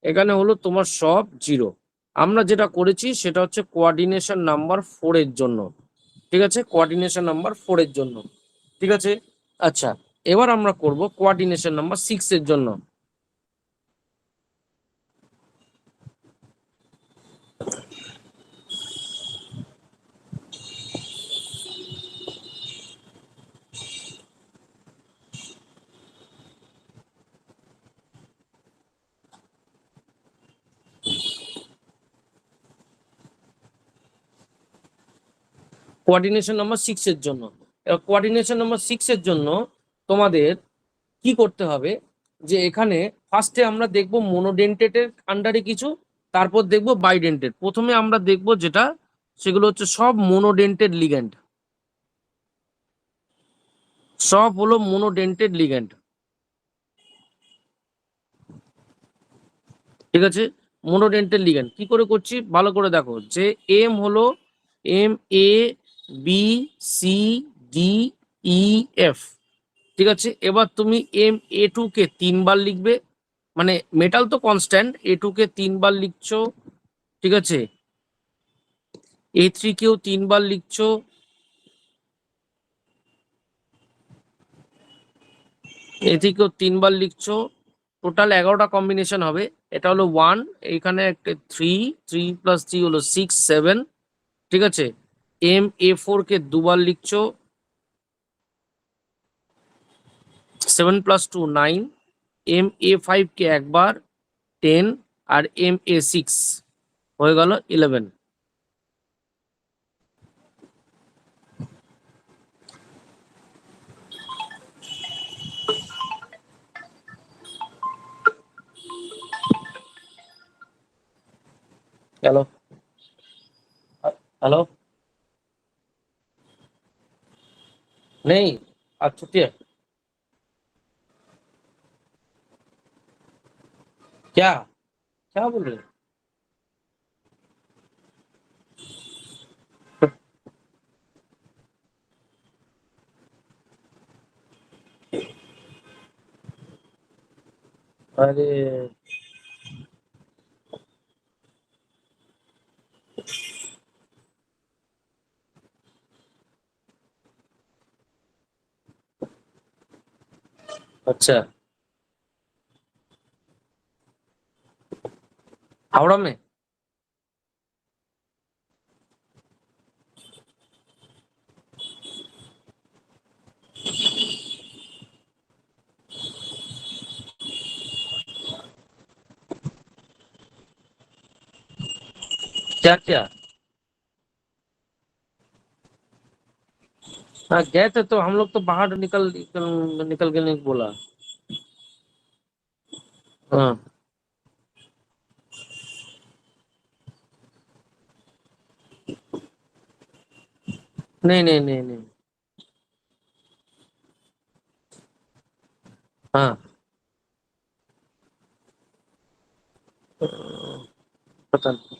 এখানে হলো তোমার সব জিরো। আমরা যেটা করেছি সেটা হচ্ছে কোঅর্ডিনেশন নাম্বার 4 এর জন্য, ঠিক আছে, কোঅর্ডিনেশন নাম্বার 4 এর জন্য, ঠিক আছে। আচ্ছা, এবার আমরা করব কোঅর্ডিনেশন নাম্বার 6 এর জন্য। কোঅর্ডিনেশন নাম্বার 6 এর জন্য, কোঅর্ডিনেশন নাম্বার 6 এর জন্য তোমাদের কি করতে হবে, যে এখানে ফার্স্টে আমরা দেখব মোনোডেন্টেটের আন্ডারে কিছু, তারপর দেখব বাইডেন্টেড। প্রথমে আমরা দেখব যেটা, সেগুলো হচ্ছে সব মোনোডেন্টেড লিগ্যান্ড, সব হলো মোনোডেন্টেড লিগ্যান্ড, ঠিক আছে। মোনোডেন্টেড লিগ্যান্ড কি করে করছি ভালো করে দেখো, যে এম হলো MABCDEF, ঠিক আছে। এবার তুমি MA2 কে 3 বার লিখবে, মানে মেটাল তো কনস্ট্যান্ট, A2 কে 3 বার লিখছো, ঠিক আছে, A3 কেও 3 বার লিখছো, A3 কেও 3 বার লিখছো, টোটাল 11টা কম্বিনেশন হবে। এটা হলো 1, এখানে একটা 3 প্লাস 3 হলো 6 7, ঠিক আছে। MA4 কে দুবার লিখছো, 7 প্লাস 2 9, MA5 কে একবার 10, আর MA6 হয়ে গেল 11। हेलो हेलो, नहीं आज छुट्टी है क्या, क्या बोल रहे हो? अरे अच्छा, हावड़ा में? क्या क्या? हाँ गए थे, तो हम लोग तो बाहर निकल के नहीं बोला। हाँ नहीं नहीं नहीं नहीं, हाँ पता नहीं।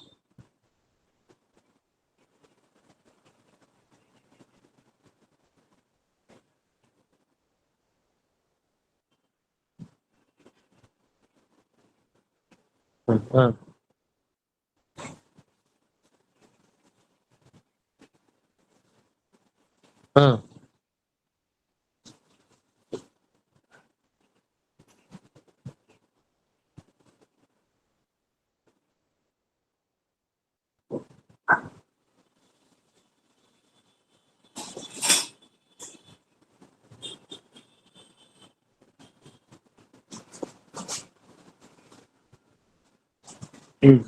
हाँ हाँ हम्म,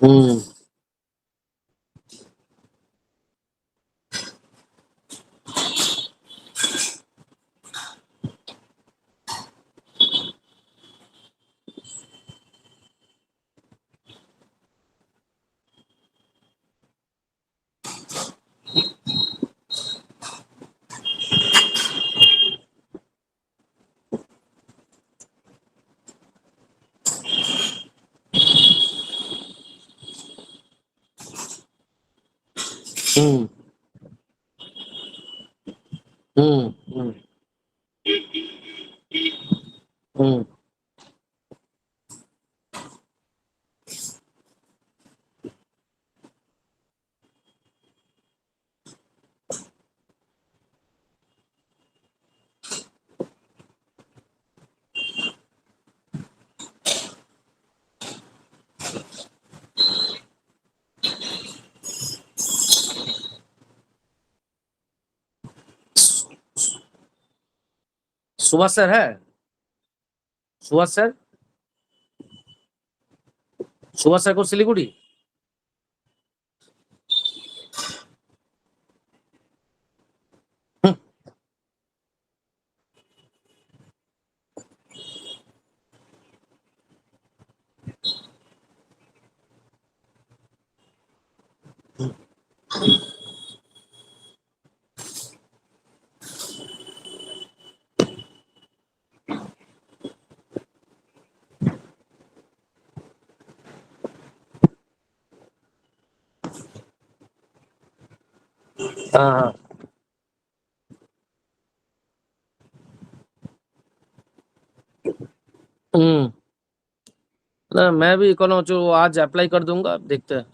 हम्म हम्म हम्म हम्म हम्म सुभाष सर है? सुभाष सर, सुभाष सर को सिलीगुड़ी। हाँ हाँ हम्म ना, मैं भी इकोनो जो आज अप्लाई कर दूंगा, देखते हैं।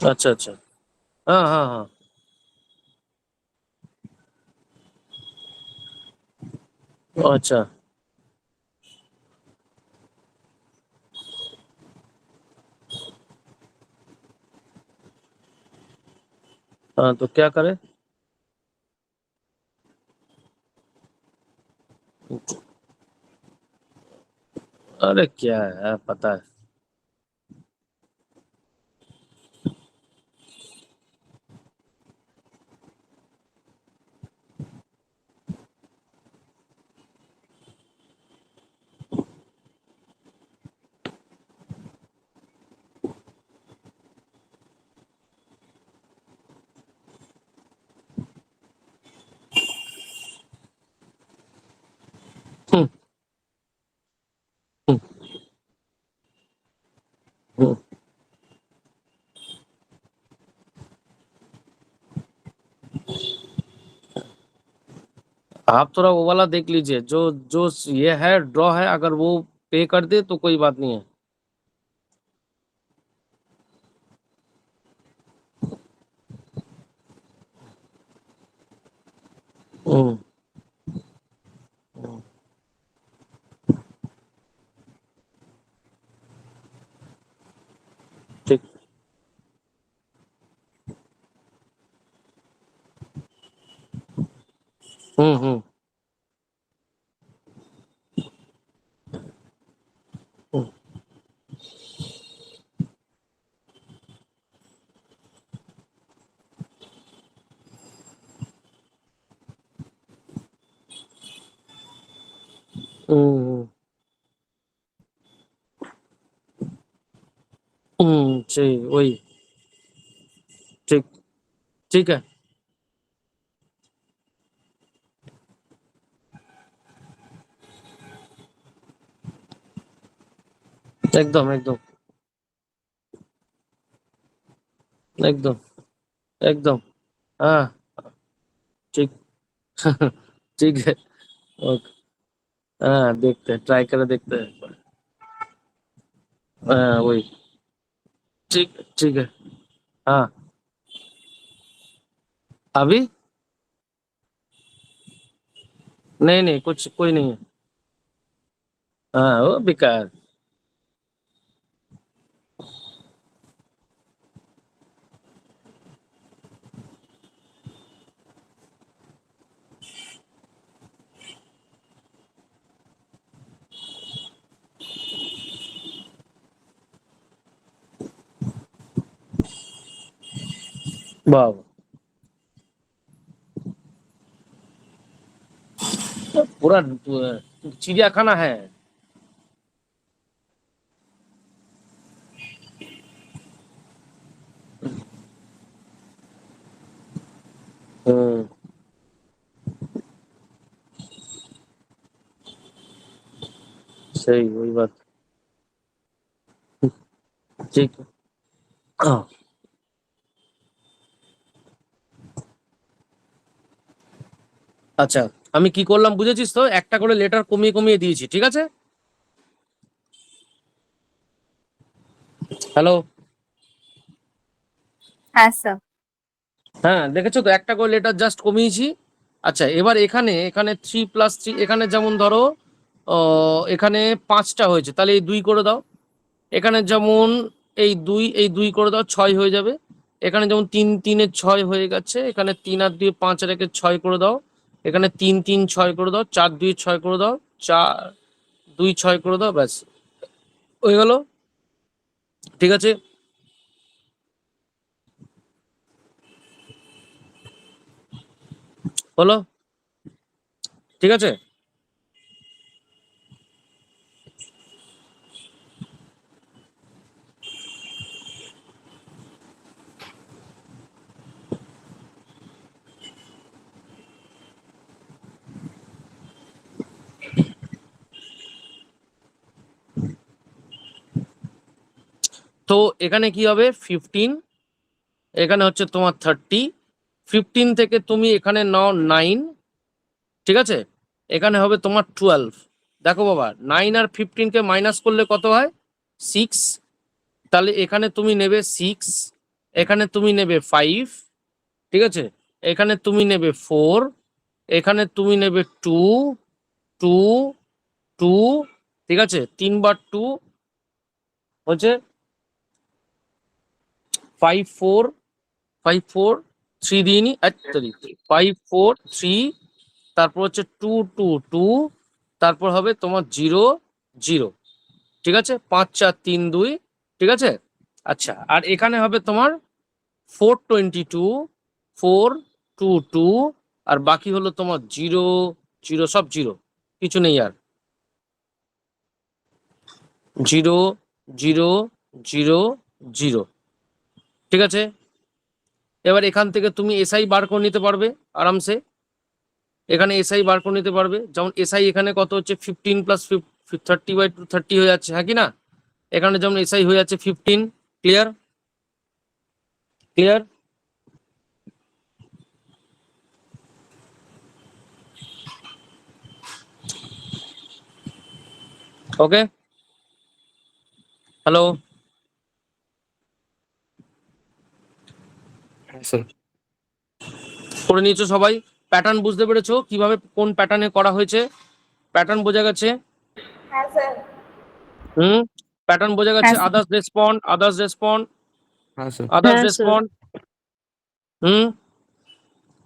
अच्छा अच्छा, हाँ हाँ हाँ अच्छा हाँ, तो क्या करें? अरे क्या है यार, पता है। हम्म, हम्म, हम्म। आप थोड़ा वो वाला देख लीजिए, जो जो ये है ड्रॉ है, अगर वो पे कर दे तो कोई बात नहीं है। हम्म हम्म, ठीक। हम्म हम्म सही वही। ठीक, ठीक है। एकदम एकदम एकदम एकदम। हाँ ठीक। ठीक है। ओके। हाँ, देखते हैं, ट्राई कर देखते हैं। हाँ वही। ठीक, ठीक है। हाँ, अभी नहीं नहीं, कुछ कोई नहीं है। हाँ, वो बेकार। বাহ, पूरा चिड़ियाखाना है। हम्म, सही, वही बात। ठीक। আহ, আচ্ছা, আমি কি করলাম বুঝেছিস তো? একটা করে লেটার কমিয়ে কমিয়ে দিয়েছি, ঠিক আছে? হ্যালো, হ্যাঁ স্যার। হ্যাঁ দেখেছো তো, একটা করে লেটার জাস্ট কমিয়েছি। আচ্ছা, এবার এখানে এখানে 3+3, এখানে যেমন ধরো এখানে 5টা হয়েছে, তাহলে এই 2 করে দাও। এখানে যেমন এই দুই করে দাও, 6 হয়ে যাবে। এখানে যেমন 3 3 6 হয়ে গেছে, এখানে 3 আর 2 5 রেখে 6 করে দাও। এখানে 3 3 6 করে দাও, 4 2 6 করে দাও, 4 2 6 করে দাও, ব্যাস হয়ে গেল। ঠিক আছে, হলো, ঠিক আছে। তো এখানে কি হবে? 15, এখানে হচ্ছে তোমার 30। 15 থেকে তুমি এখানে নাও 9, ঠিক আছে। এখানে হবে তোমার 12। দেখো বাবা, 9 আর 15 কে মাইনাস করলে কত হয়? 6। তাহলে এখানে তুমি নেবে 6, এখানে তুমি নেবে 5, ঠিক আছে। এখানে তুমি নেবে 4, এখানে তুমি নেবে 2 2 2, ঠিক আছে। 3 বার 2 হচ্ছে 5 4 5 4 3 দিয়ে নি, 5 4 3, তারপর হচ্ছে 2 2 2, তারপর হবে তোমার 0 0, ঠিক আছে। 5 4 3 2, ঠিক আছে। আচ্ছা, আর এখানে হবে তোমার 422 4 2 2, আর বাকি হলো তোমার 0 0, সব 0, কিছু নেই আর। 0 0 0 0, ঠিক আছে। এবার এখান থেকে তুমি এসআই বার করে নিতে পারবে আরামসে। এখানে এসআই বার করে নিতে পারবে, যেমন এসআই এখানে কত হচ্ছে 15 প্লাস 30/2 30 হয়ে যাচ্ছে, হ্যাঁ কি না? এখানে যেমন এসআই হয়ে যাচ্ছে 15। ক্লিয়ার? ক্লিয়ার? ওকে, হ্যালো, স্যার। করে নিয়েছো সবাই? প্যাটার্ন বুঝতে পেরেছো কিভাবে কোন প্যাটার্নে করা হয়েছে? প্যাটার্ন বোঝা গেছে? হ্যাঁ স্যার। হুম, প্যাটার্ন বোঝা গেছে। হ্যাঁ sir. Others respond, others respond, হ্যাঁ স্যার। আদার্স হ্যাঁ স্যার। রেসপন্ড। হুম,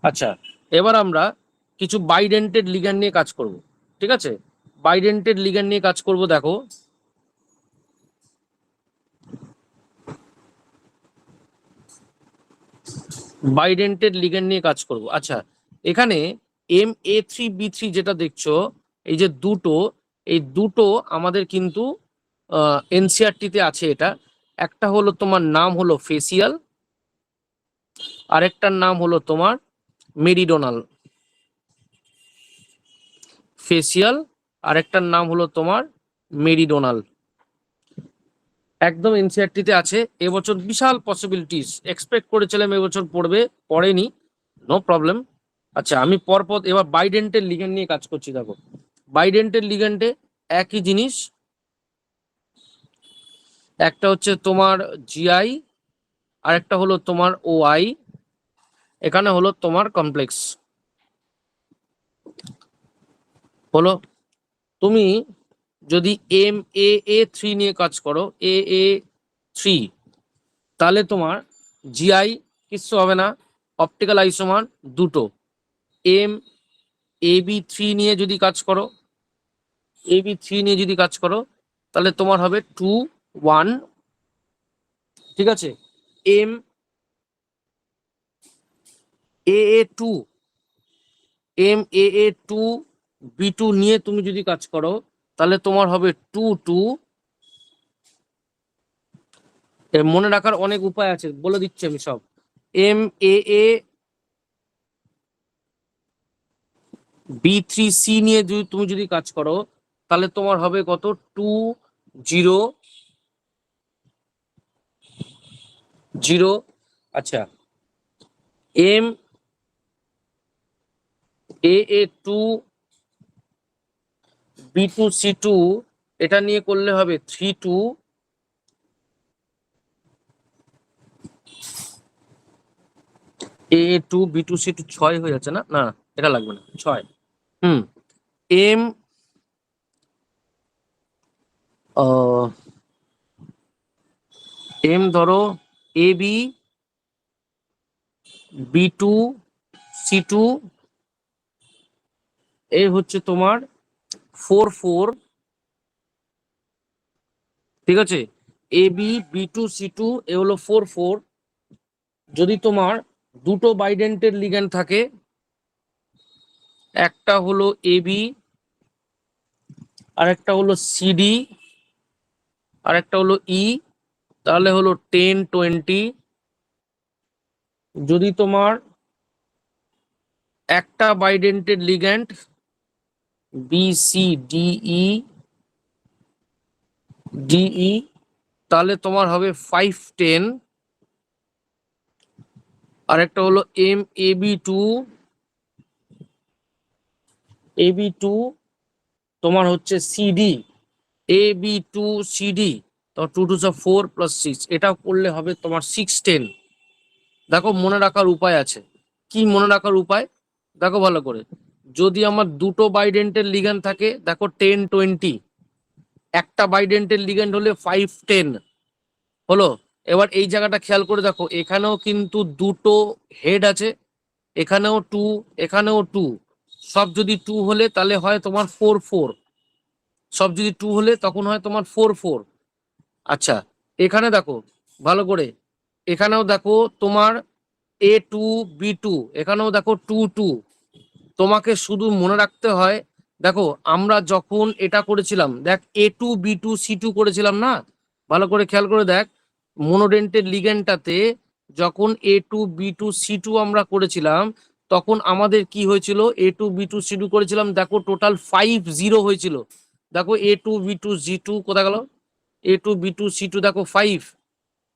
আচ্ছা, এবার আমরা কিছু বাইডেন্টেড লিগ্যান্ড নিয়ে কাজ করব, ঠিক আছে। বাইডেন্টেড লিগ্যান্ড নিয়ে কাজ করব। দেখো, বাইডেন্টেড লিগ্যান্ড নিয়ে কাজ করব। আচ্ছা, এখানে MA3B3 যেটা দেখছো, এই যে দুটো, এই দুটো আমাদের কিন্তু এনসিআরটিতে আছে। এটা একটা হলো তোমার নাম হলো ফেসিয়াল, আরেকটার নাম হলো তোমার মেরিডোনাল। ফেসিয়াল, আরেকটার নাম হলো তোমার মেরিডোনাল। একদম এনসিআরটিতে আছে। এবছর বিশাল পসিবিলিটিস এক্সপেক্ট করেছিলাম এবছর পড়বে, পড়েনি, নো প্রবলেম। আচ্ছা, আমি পরপর এবার বাইডেন্টের লিগ্যান্ড নিয়ে কাজ করছি। দেখো, বাইডেন্টের লিগ্যান্ডে একই জিনিস, একটা হচ্ছে তোমার জিআই, আর একটা হলো তোমার ওআই, এখানে হলো তোমার কমপ্লেক্স। হলো, তুমি যদি MAA3 নিয়ে কাজ করো, AA3, তাহলে তোমার জিআই কিচ্ছু হবে না, অপটিক্যাল আইসোমার দুটো। MAB3 নিয়ে যদি কাজ করো, AB3 নিয়ে যদি কাজ করো, তাহলে তোমার হবে 2 1, ঠিক আছে। AA2 MAA2 B2 নিয়ে তুমি যদি কাজ করো তাহলে তোমার হবে 2 এর মনে রাখার অনেক উপায় আছে, বলে দিচ্ছি আমি সব। MAA B3C নিয়ে তুমি যদি কাজ করো তাহলে তোমার হবে কত 2 0 আচ্ছা MAA2 B2C2 এটা নিয়ে করলে হবে 3 AA2 B2C2 6 হয়ে যাচ্ছে না, না এটা লাগবে না 6। M M ধরো AB B2C2 এ হচ্ছে তোমার 4 ঠিক আছে। AB B2C2 এ হলো 4 যদি তোমার দুটো বাইডেন্টের লিগ্যান্ড থাকে, একটা হলো AB আর একটা হলো CD আর একটা হলো E, তাহলে হলো 10 20। যদি তোমার একটা বাইডেন্টেড লিগ্যান্ড BCDE DE তাহলে তোমার হবে 5 10। আর একটা হলো AB2 তোমার হচ্ছে CD AB2 CD, তো 2 2 4 + 6, এটা করলে হবে তোমার 6 10। দেখো মনে রাখার উপায় আছে, কি মনে রাখার উপায় দেখো ভালো করে। যদি আমার দুটো বাইডেন্টের লিগ্যান্ড থাকে দেখো 10 20, একটা বাইডেন্টের লিগ্যান্ড হলে 5 10 হলো। এবার এই জায়গাটা খেয়াল করে দেখো, এখানেও কিন্তু দুটো হেড আছে, এখানেও 2 এখানেও 2, সব যদি 2 হলে তাহলে হয় তোমার 4 4, সব যদি 2 হলে তখন হয় তোমার 4 4। আচ্ছা এখানে দেখো ভালো করে, এখানেও দেখো তোমার A2 B2, এখানেও দেখো 2 2। তোমাকে শুধু মনে রাখতে হয়, দেখো আমরা যখন এটা করেছিলাম দেখ A2 B2 C2 করেছিলাম না, ভালো করে খেয়াল করে দেখ মনোডেন্টের লিগ্যান্ডটাতে যখন A2 B2 C2 আমরা করেছিলাম তখন আমাদের কি হয়েছিল, A2 B2 C2 করেছিলাম দেখো টোটাল 5 0 হয়েছিল। দেখো A2 B2 C2 কোথায় গেল, A2 B2 C2 দেখো 5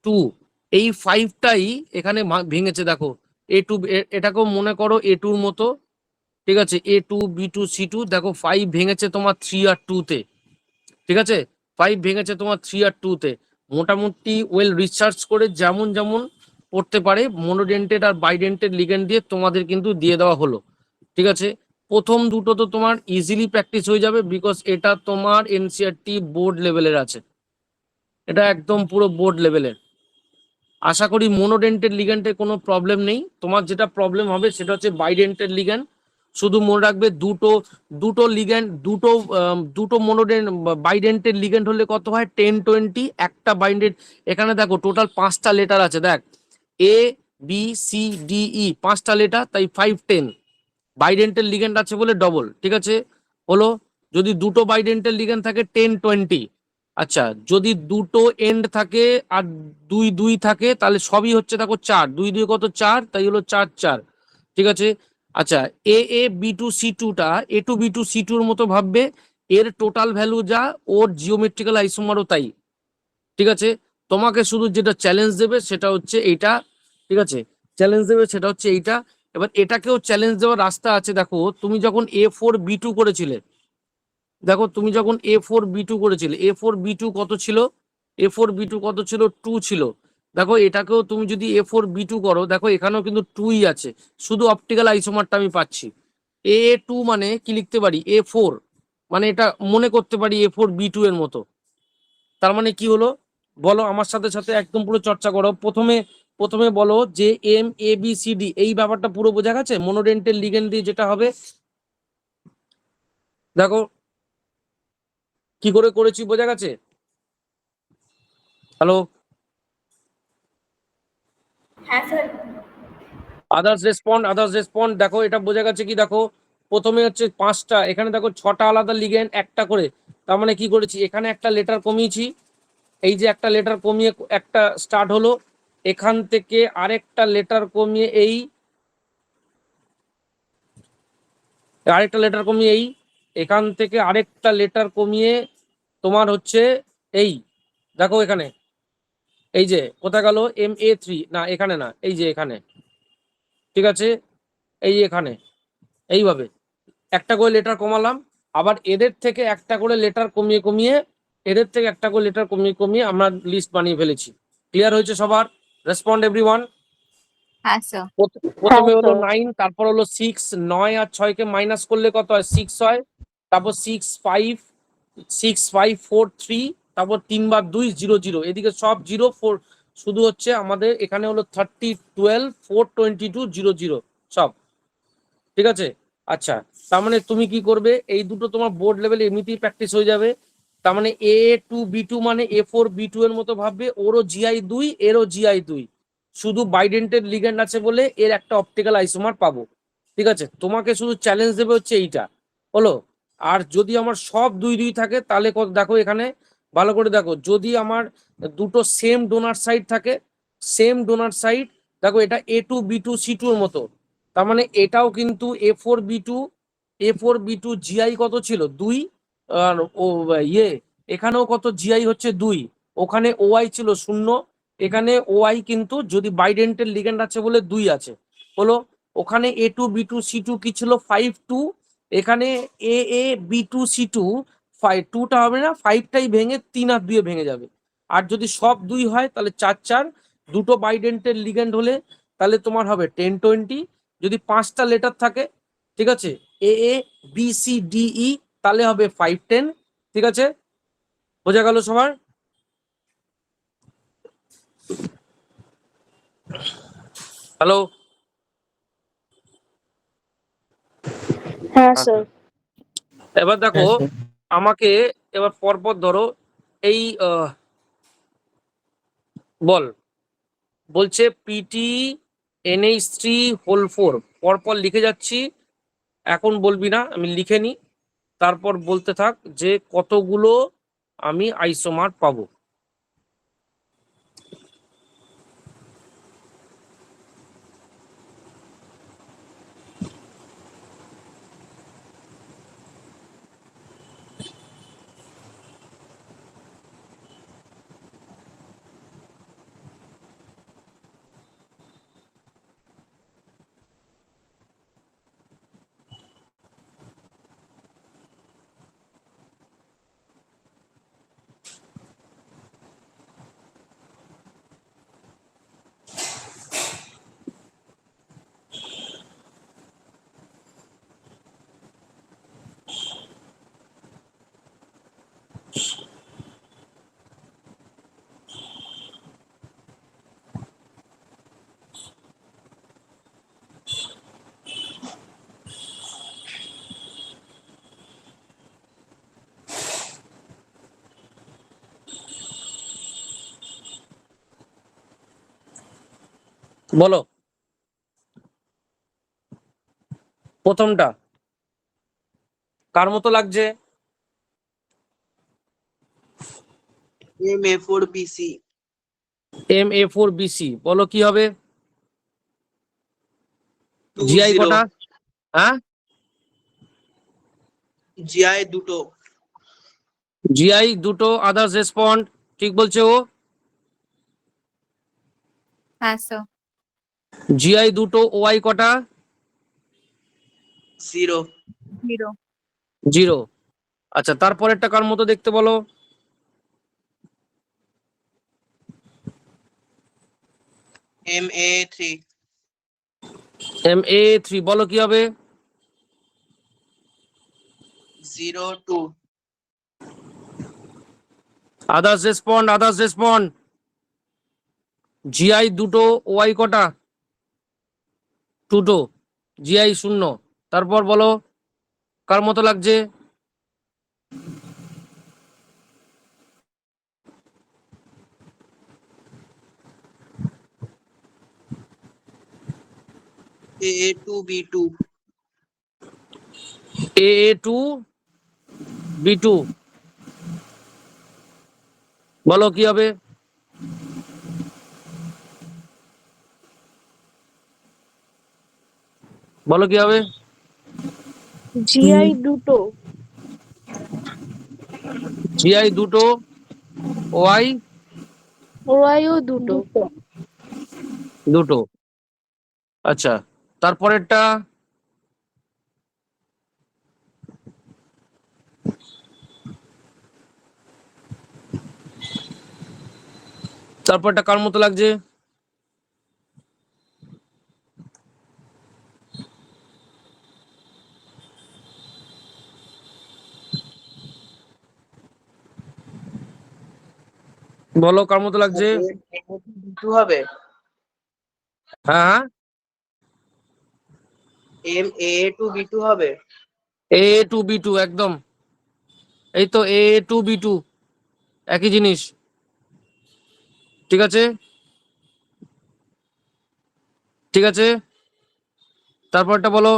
2, এই 5টাই এখানে ভেঙেছে দেখো A2, এটাকেও মনে করো A2 এর মতো, ঠিক আছে। A2 B2 C2 দেখো 5 ভেঙেছে তোমার 3 আর 2 তে, ঠিক আছে 5 ভেঙেছে তোমার 3 আর 2 তে। মোটামুটি ওয়েল রিসার্চ করে যেমন যেমন পড়তে পারে মনোডেন্টেড আর বাইডেন্টেড লিগ্যান্ড দিয়ে তোমাদের কিন্তু দিয়ে দেওয়া হলো, ঠিক আছে। প্রথম দুটো তো তোমার ইজিলি প্র্যাকটিস হয়ে যাবে, বিকজ এটা তোমার এনসিইআরটি বোর্ড লেভেলের আছে, এটা একদম পুরো বোর্ড লেভেলের। আশা করি মনোডেন্টেড লিগ্যান্ডের কোনো প্রবলেম নেই, তোমার যেটা প্রবলেম হবে সেটা হচ্ছে বাইডেন্টেড লিগ্যান্ড। শুধু মনে রাখবে দুটো লিগ্যান্ড দুটো মনোডেন্ট বাইডেন্টেড লিগ্যান্ড হলে কত হয় 10 20, একটা বাইন্ডেড। এখানে দেখো টোটাল 5টা লেটার আছে, দেখ ABCDE 5টা লেটার, তাই 5 10 বাইডেন্টেড লিগ্যান্ড আছে বলে ডবল, ঠিক আছে হলো। যদি দুটো বাইডেন্টেড লিগ্যান্ড থাকে 10 20। আচ্ছা যদি দুটো এন্ড থাকে আর 2 2 থাকে তাহলে সবই হচ্ছে দেখো 4, 2 2 কত 4, তাই হলো 4 4, ঠিক আছে। আচ্ছা AA B2 C2 টা A2 B2 C2 এর মতো ভাববে, এর টোটাল ভ্যালু যা ওর জিওমেট্রিক্যাল আইসোমারও তাই, ঠিক আছে। তোমাকে শুধু যেটা চ্যালেঞ্জ দেবে সেটা হচ্ছে এইটা, ঠিক আছে, চ্যালেঞ্জ দেবে সেটা হচ্ছে এইটা। এবার এটাকেও চ্যালেঞ্জ দেওয়ার রাস্তা আছে, দেখো তুমি যখন A4 B2 করেছিলে, দেখো তুমি যখন A4 B2 করেছিলে A4 B2 কত ছিল, A4 B2 কত ছিল 2 ছিল। দেখো এটাকেও তুমি যদি A4 B2 করো দেখো এখানেও কিন্তু 2ই আছে, শুধু অপটিক্যাল আইসোমারটা আমি পাচ্ছি। A2 মানে কি লিখতে পারি A4, মানে এটা মনে করতে পারি A4 B2 এর মতো। তার মানে কি হলো বলো আমার সাথে সাথে একদম পুরো চর্চা করো। প্রথমে বলো যে MABCD এই ব্যাপারটা পুরো বোঝা গেছে, মনোডেন্টের লিগ্যান্ড দিয়ে যেটা হবে। দেখো কি করে করেছি বোঝা গেছে? হ্যালো হ্যাঁ স্যার। আদার্স রেসপন্ড দেখো এটা বোঝা গেছে কি, দেখো প্রথমে হচ্ছে 5টা, এখানে দেখো 6টা আলাদা লিগেন্ড একটা করে, তার মানে কি করেছি এখানে একটা লেটার কমিয়েছি, এই যে একটা লেটার কমিয়ে একটা স্টার্ট হলো, এখান থেকে আরেকটা লেটার কমিয়ে এখান থেকে আরেকটা লেটার কমিয়ে তোমার হচ্ছে এই দেখো এখানে, এই যে কোথায় গেল MA3, না এখানে না, এই যে এখানে, ঠিক আছে, এই যে এখানে, এইভাবে একটা করে লেটার কমালাম, আবার এদের থেকে একটা করে লেটার কমিয়ে আমরা লিস্ট বানিয়ে ফেলেছি। ক্লিয়ার হয়েছে সবার? Respond everyone. হ্যাঁ স্যার। প্রথমে হলো 9, তারপর হলো 6, 9 আর 6 কে মাইনাস করলে কত হয় 6 হয়, তারপর 6 5 4 3, তারপর 3 বার 2 0 0, এদিকে সব 0 4, শুধু হচ্ছে আমাদের এখানে হলো 30 12 4 22 0 0 সব, ঠিক আছে। আচ্ছা, তার মানে তুমি কি করবে, এই দুটো তোমার বোর্ড লেভেলে এমনিতেই প্র্যাকটিস হয়ে যাবে। তার মানে A2 B2 মানে A4 B2 এর মতো ভাববে, ওরও GI2 এরও GI2, শুধু বাইডেন্টেড লিগ্যান্ড আছে বলে এর একটা অপটিক্যাল আইসোমার পাবো, ঠিক আছে। তোমাকে শুধু চ্যালেঞ্জ দেবে হচ্ছে এইটা হলো। আর যদি আমার সব 2 2 থাকে তাহলে দেখো এখানে ভালো করে দেখো, যদি আমার দুটো সেম ডোনার সাইড থাকে, দেখো এটা A2 B2 C2 এর মতো, তার মানে এটাও কিন্তু A4 B2 GI কত ছিল 2, আর ও এখানেও কত GI হচ্ছে 2, ওখানে OI ছিল 0, এখানে OI কিন্তু যদি বাইডেন্টের লিগ্যান্ড আছে বলে 2 আছে হলো। ওখানে A2 B2 C2 কি ছিল 5 2, এখানে AA B2 C2 5 2টা হবে না, 5টাই ভেঙে 3 আর 2 ভেঙে যাবে। আর যদি সব 2 হয় তাহলে 4 4, দুটো বাইডেন্টের লিগ্যান্ড হলে তাহলে তোমার হবে 10 20, যদি 5টা লেটার থাকে, ঠিক আছে, AA B C D E, তাহলে হবে 5 10, ঠিক আছে, বোঝা গেল সবার? হ্যালো, হ্যাঁ স্যার। এবার দেখো হ্যাঁ, স্যার। আমাকে এবার পরপর ধরো এই বলছে PT NH3 হোল 4 পরপর লিখে যাচ্ছি, এখন বলবি না, আমি লিখে নি, তারপর বলতে থাক যে কতগুলো আমি আইসোমার পাবো। বলো প্রথমটা কার মতো লাগছে? MA4BC। MA4BC, বলো কি হবে? 2 GI 0। কটা? হ্যাঁ, GI 2টো। GI 2টো। আদার্স রেসপন্ড, ঠিক বলছে ও, হ্যাঁ স্যার। GI 2টো। OI কটা? 0। 0। 0। আচ্ছা, তারপরেরটা কার মতো দেখতে বলো? MA3। MA3, বলো কি হবে? 0 2। Others respond, GI 2টো। OI কটা? 2টো। GI 0। তারপর বলো কার মতো লাগছে? A2B2 A2B2 বলো কি হবে? বলো কি হবে? GI দুটো GI দুটো, OI OI ও দুটো দুটো। আচ্ছা, তারপরেরটা তারপরটা কার মতো লাগছে? বলো কার মতো লাগছে? A2B2 হবে। হ্যাঁ, A2B2 হবে। A2B2 একদম, এই তো A2B2 একই জিনিস। ঠিক আছে, ঠিক আছে, তারপরটা বলো।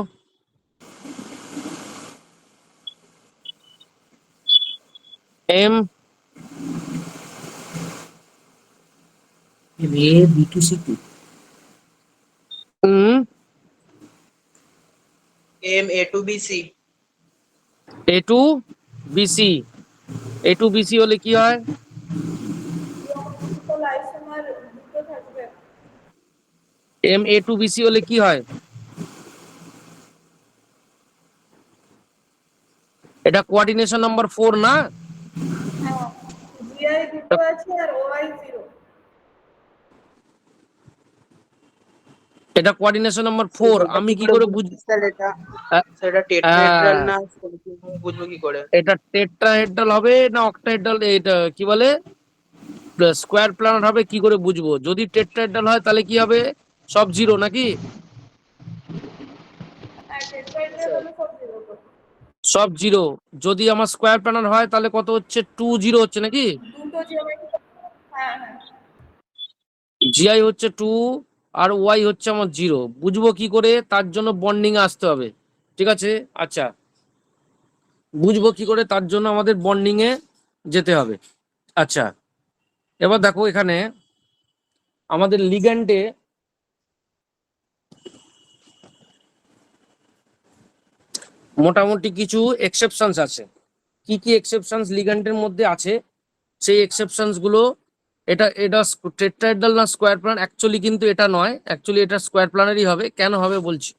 M A B2C2 A2BC A2BC, A2BC হলে কি হয়? ইলেকট্রিক্যাল আইসোমার দুটো থাকবে। A2BC হলে কি হয়? এটা কোঅর্ডিনেশন নাম্বার 4 না? হ্যাঁ, GI দুটো আছে আর OI 0। এটা কোঅর্ডিনেশন নাম্বার 4, আমি কি করে বুঝবো? স্যার এটা আহ, সেটা টেট্রাহেড্রাল না বুঝবো কি করে? এটা টেট্রাহেড্রাল হবে না অক্টাহেড্রাল, এটা কি বলে স্কোয়ার প্ল্যানার হবে, কি করে বুঝবো? যদি টেট্রাহেড্রাল হয় তাহলে কি হবে? সব জিরো নাকি? আর টেট্রাহেড্রাল হলে সব 0 হবে। সব জিরো। যদি আমার স্কোয়ার প্ল্যানার হয় তাহলে কত হচ্ছে? 2 জিরো হচ্ছে নাকি? দুটো জিওমেট্রিক, হ্যাঁ হ্যাঁ। জিআই হচ্ছে 2 আর ওয়াই হচ্ছে আমার 0, বুঝবো কি করে? তার জন্য বন্ডিং এ আসতে হবে। ঠিক আছে, আচ্ছা, বুঝবো কি করে? তার জন্য আমাদের বন্ডিং এ যেতে হবে। আচ্ছা, এবার দেখো এখানে আমাদের লিগ্যান্ডে মোটামুটি কিছু এক্সেপশনস আছে। কি কি এক্সেপশনস লিগ্যান্ডের মধ্যে আছে সেই এক্সেপশনস গুলো, এটা এটা টেট্রাহেড্রাল না স্কোয়ার প্ল্যান? অ্যাকচুয়ালি কিন্তু এটা নয়, অ্যাকচুয়ালি এটা স্কোয়ার প্ল্যানারই হবে। কেন হবে বলছি।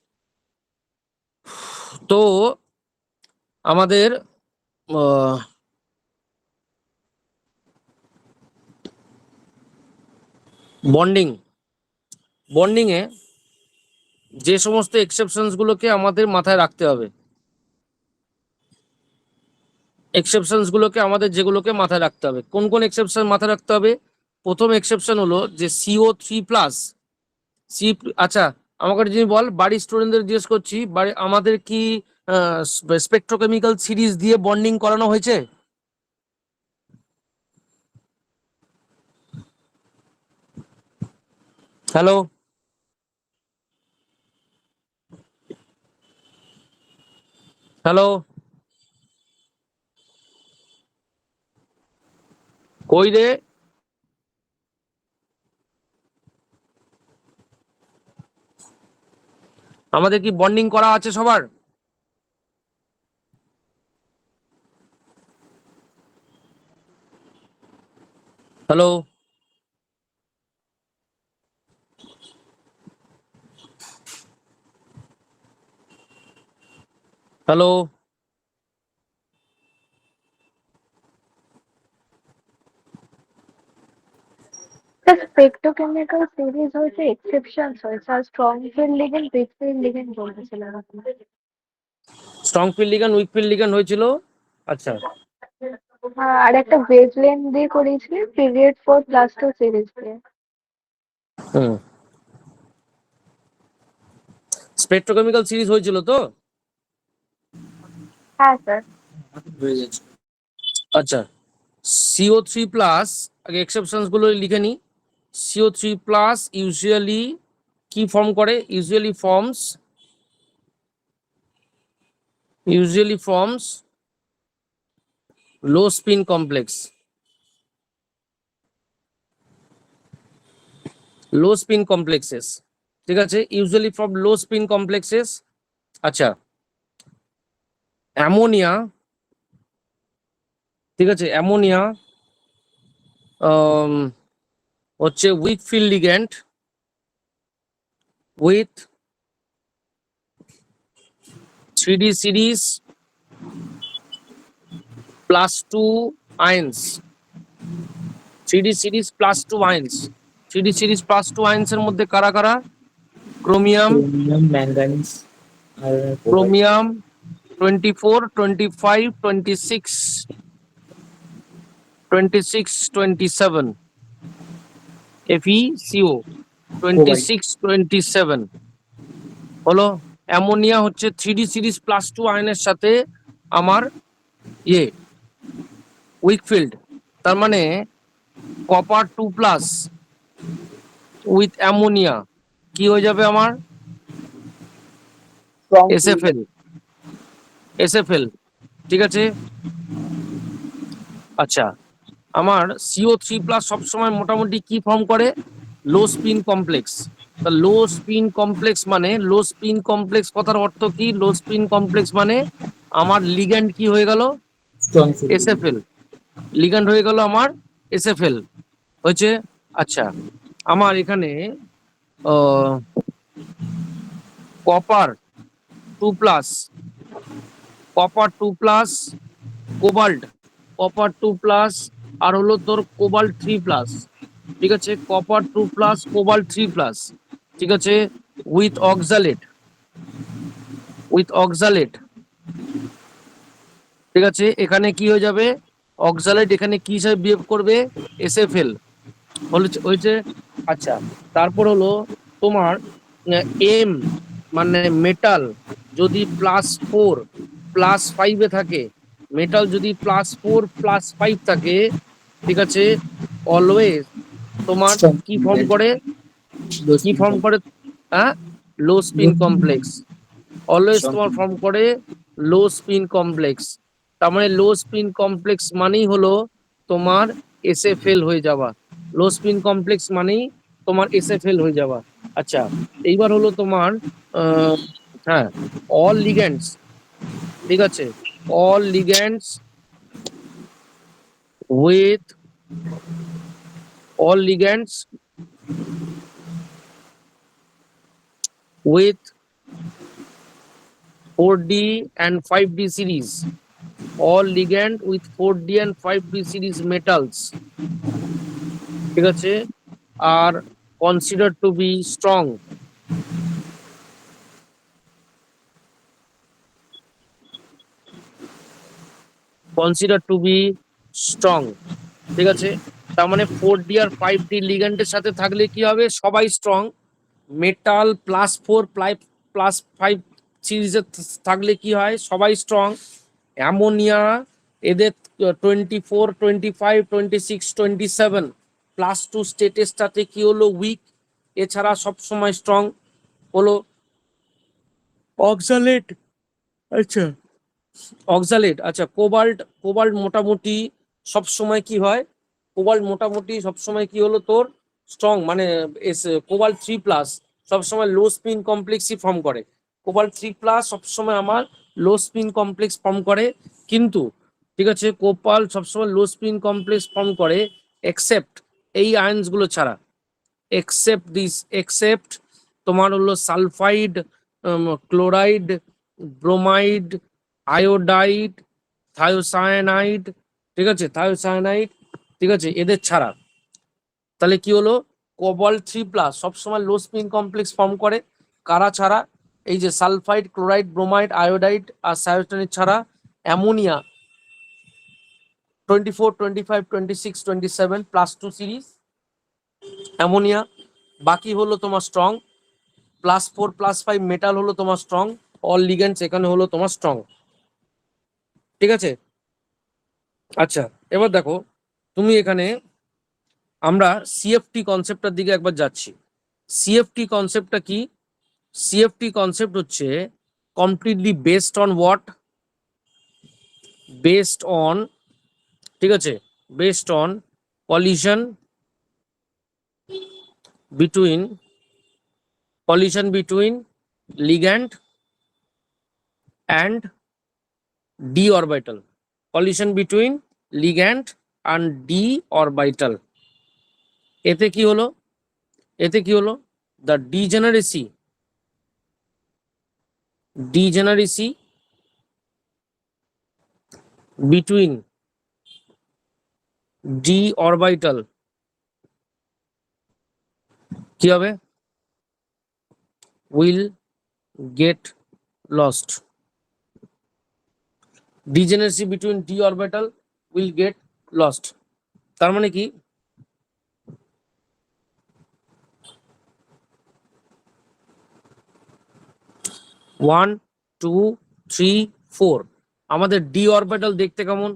তো আমাদের বন্ডিং এ যে সমস্ত এক্সেপশনস গুলোকে আমাদের মাথায় রাখতে হবে, এক্সেপশনস গুলোকে আমাদের যেগুলোকে মাথায় রাখতে হবে, কোন কোন এক্সেপশন মাথায় রাখতে হবে? প্রথম এক্সেপশন হলো যে CO3+, সি। আচ্ছা, আমাকে একটা জিনিস বল, বাড়ির স্টুডেন্টদের জিজ্ঞেস করছি, বাড়ি আমাদের কি স্পেকট্রোকেমিক্যাল সিরিজ দিয়ে বন্ডিং করানো হয়েছে? হ্যালো, হ্যালো, কই রে? আমাদের কি বন্ডিং করা আছে সবার? Hello, hello, The spectrochemical series হয়েছে exceptions হয়েছে আর strong field ligand weak field ligand বলতেছিলেন আপনি। Strong field ligand, week field ligand হয়েছিল। আচ্ছা, আর একটা wavelength দিয়ে করেছি period 4+2 series দিয়ে। হুম, স্পেকট্রোকেমিক্যাল সিরিজ হয়েছিল তো? হ্যাঁ স্যার। হয়ে যাচ্ছে। আচ্ছা, CO3+, আগে এক্সেপশনস গুলো লিখে নি। CO3+ ইউজুয়ালি কি ফর্ম করে? usually forms low spin complex. low spin complexes, ঠিক আছে, usually from low spin complexes. আচ্ছা, অ্যামোনিয়া, ঠিক আছে, অ্যামোনিয়া হচ্ছে week field ligand with 3D series plus 2 ions. 3D series plus 2 ions. 3D series plus 2 ions এর মধ্যে কারা কারা? ক্রোমিয়াম, ম্যাঙ্গানিজ আর ক্রোমিয়াম 24, 25, 26, 26, 27. FeCO 26, 27 হলো। অ্যামোনিয়া হচ্ছে 3D সিরিজ প্লাস 2 আয়নের সাথে আমার উইক ফিল্ড, তার মানে কপার 2 প্লাস উইথ অ্যামোনিয়া কি হয়ে যাবে আমার? SFL, ঠিক আছে। আচ্ছা, আমার CO3 প্লাস সবসময় মোটামুটি কি ফর্ম করে? লো স্পিন কমপ্লেক্স। লো স্পিন কমপ্লেক্স মানে, লো স্পিন কমপ্লেক্স কথার অর্থ কি? লো স্পিন কমপ্লেক্স মানে আমার লিগ্যান্ড কি হয়ে গেল? SFL। লিগ্যান্ড হয়ে গেল আমার SFL হয়েছে। আচ্ছা, আমার এখানে copper 2 plus, cobalt, copper 2 plus আর হলো তোর কোবাল্ট 3 প্লাস, ঠিক আছে, কপার 2 প্লাস কোবাল্ট 3 প্লাস, ঠিক আছে, উইথ অক্সালেট, ঠিক আছে। এখানে কি হয়ে যাবে? অক্সালেট এখানে কি হিসাবে বিহেভ করবে? SFL হয়েছে। আচ্ছা, তারপর হলো তোমার এম মানে মেটাল যদি +4 +5 এ থাকে, মেটাল যদি +4 +5 থাকে, ঠিক আছে, অলওয়েজ তোমার কি ফর্ম করে? হ্যাঁ, লো স্পিন কমপ্লেক্স। অলওয়েজ তোমার ফর্ম করে লো স্পিন কমপ্লেক্স। তার মানে লো স্পিন কমপ্লেক্স মানেই হলো তোমার SFL হয়ে যাওয়া। লো স্পিন কমপ্লেক্স মানেই তোমার SFL হয়ে যাওয়া। আচ্ছা, এইবার হলো তোমার হ্যাঁ, অল লিগ্যান্ডস, ঠিক আছে, all লিগ্যান্ডস with 4D and 5D series, all ligand with 4D and 5D series metals, ঠিক আছে, are considered to be strong. ঠিক আছে, তার মানে 4D আর 5D লিগ্যান্ডের সাথে থাকলে কি হবে? সবাই স্ট্রং। মেটাল +4 +5 সিরিজের থাকলে কি হয়? সবাই স্ট্রং। অ্যামোনিয়া এদের 24, 25, 26, 27 +2 স্টেটের সাথে কি হলো? উইক। এছাড়া সব সময় স্ট্রং হলো অক্সালেট। আচ্ছা, আচ্ছা, কোবাল্ট মোটামুটি সব সময় কি হয়? কোবাল্ট মোটামুটি সবসময় কি হলো তোর? স্ট্রং, মানে কোবাল্ট 3 প্লাস সবসময় লো স্পিন কমপ্লেক্সই ফর্ম করে। কোবাল্ট 3 প্লাস সবসময় আমার লো স্পিন কমপ্লেক্স ফর্ম করে, কিন্তু ঠিক আছে, কোবাল্ট সবসময় লো স্পিন কমপ্লেক্স ফর্ম করে এক্সেপ্ট এই আয়ন্স গুলো ছাড়া। এক্সেপ্ট তোমার হলো সালফাইড, ক্লোরাইড, ব্রোমাইড, আয়োডাইড, থায়োসায়ানাইড, ঠিক আছে, ঠিক আছে, এদের ছাড়া। তাহলে কি হলো? কোবাল্ট 3 প্লাস সবসময় লো স্পিন কমপ্লেক্স ফর্ম করে কারা ছাড়া? এই যে সালফাইড, ক্লোরাইড, ব্রোমাইড, আয়োডাইড আর সায়োসায়ানাইড ছাড়া। Ammonia 24, 25, 26, 27 +2 series ammonia. বাকি হলো তোমার স্ট্রং। +4 +5 মেটাল হলো তোমার স্ট্রং। অল লিগ্যান্ডস এখানে হলো তোমার স্ট্রং, ঠিক আছে। আচ্ছা, এবার দেখো তুমি এখানে আমরা CFT কনসেপ্টটার দিকে একবার যাচ্ছি। সিএফটি কনসেপ্টটা কি? সিএফটি কনসেপ্ট হচ্ছে completely based on what? Based on, ঠিক আছে, based on collision between ligand and d orbital. Collision between ligand and d orbital. এতে কি হলো? এতে কি হলো? The degeneracy between d orbital কি হবে? will get lost. Degeneracy between d orbital will get lost. তার মানে কি? One, two, three, four. আমাদের ডি অরবিটাল দেখতে কেমন?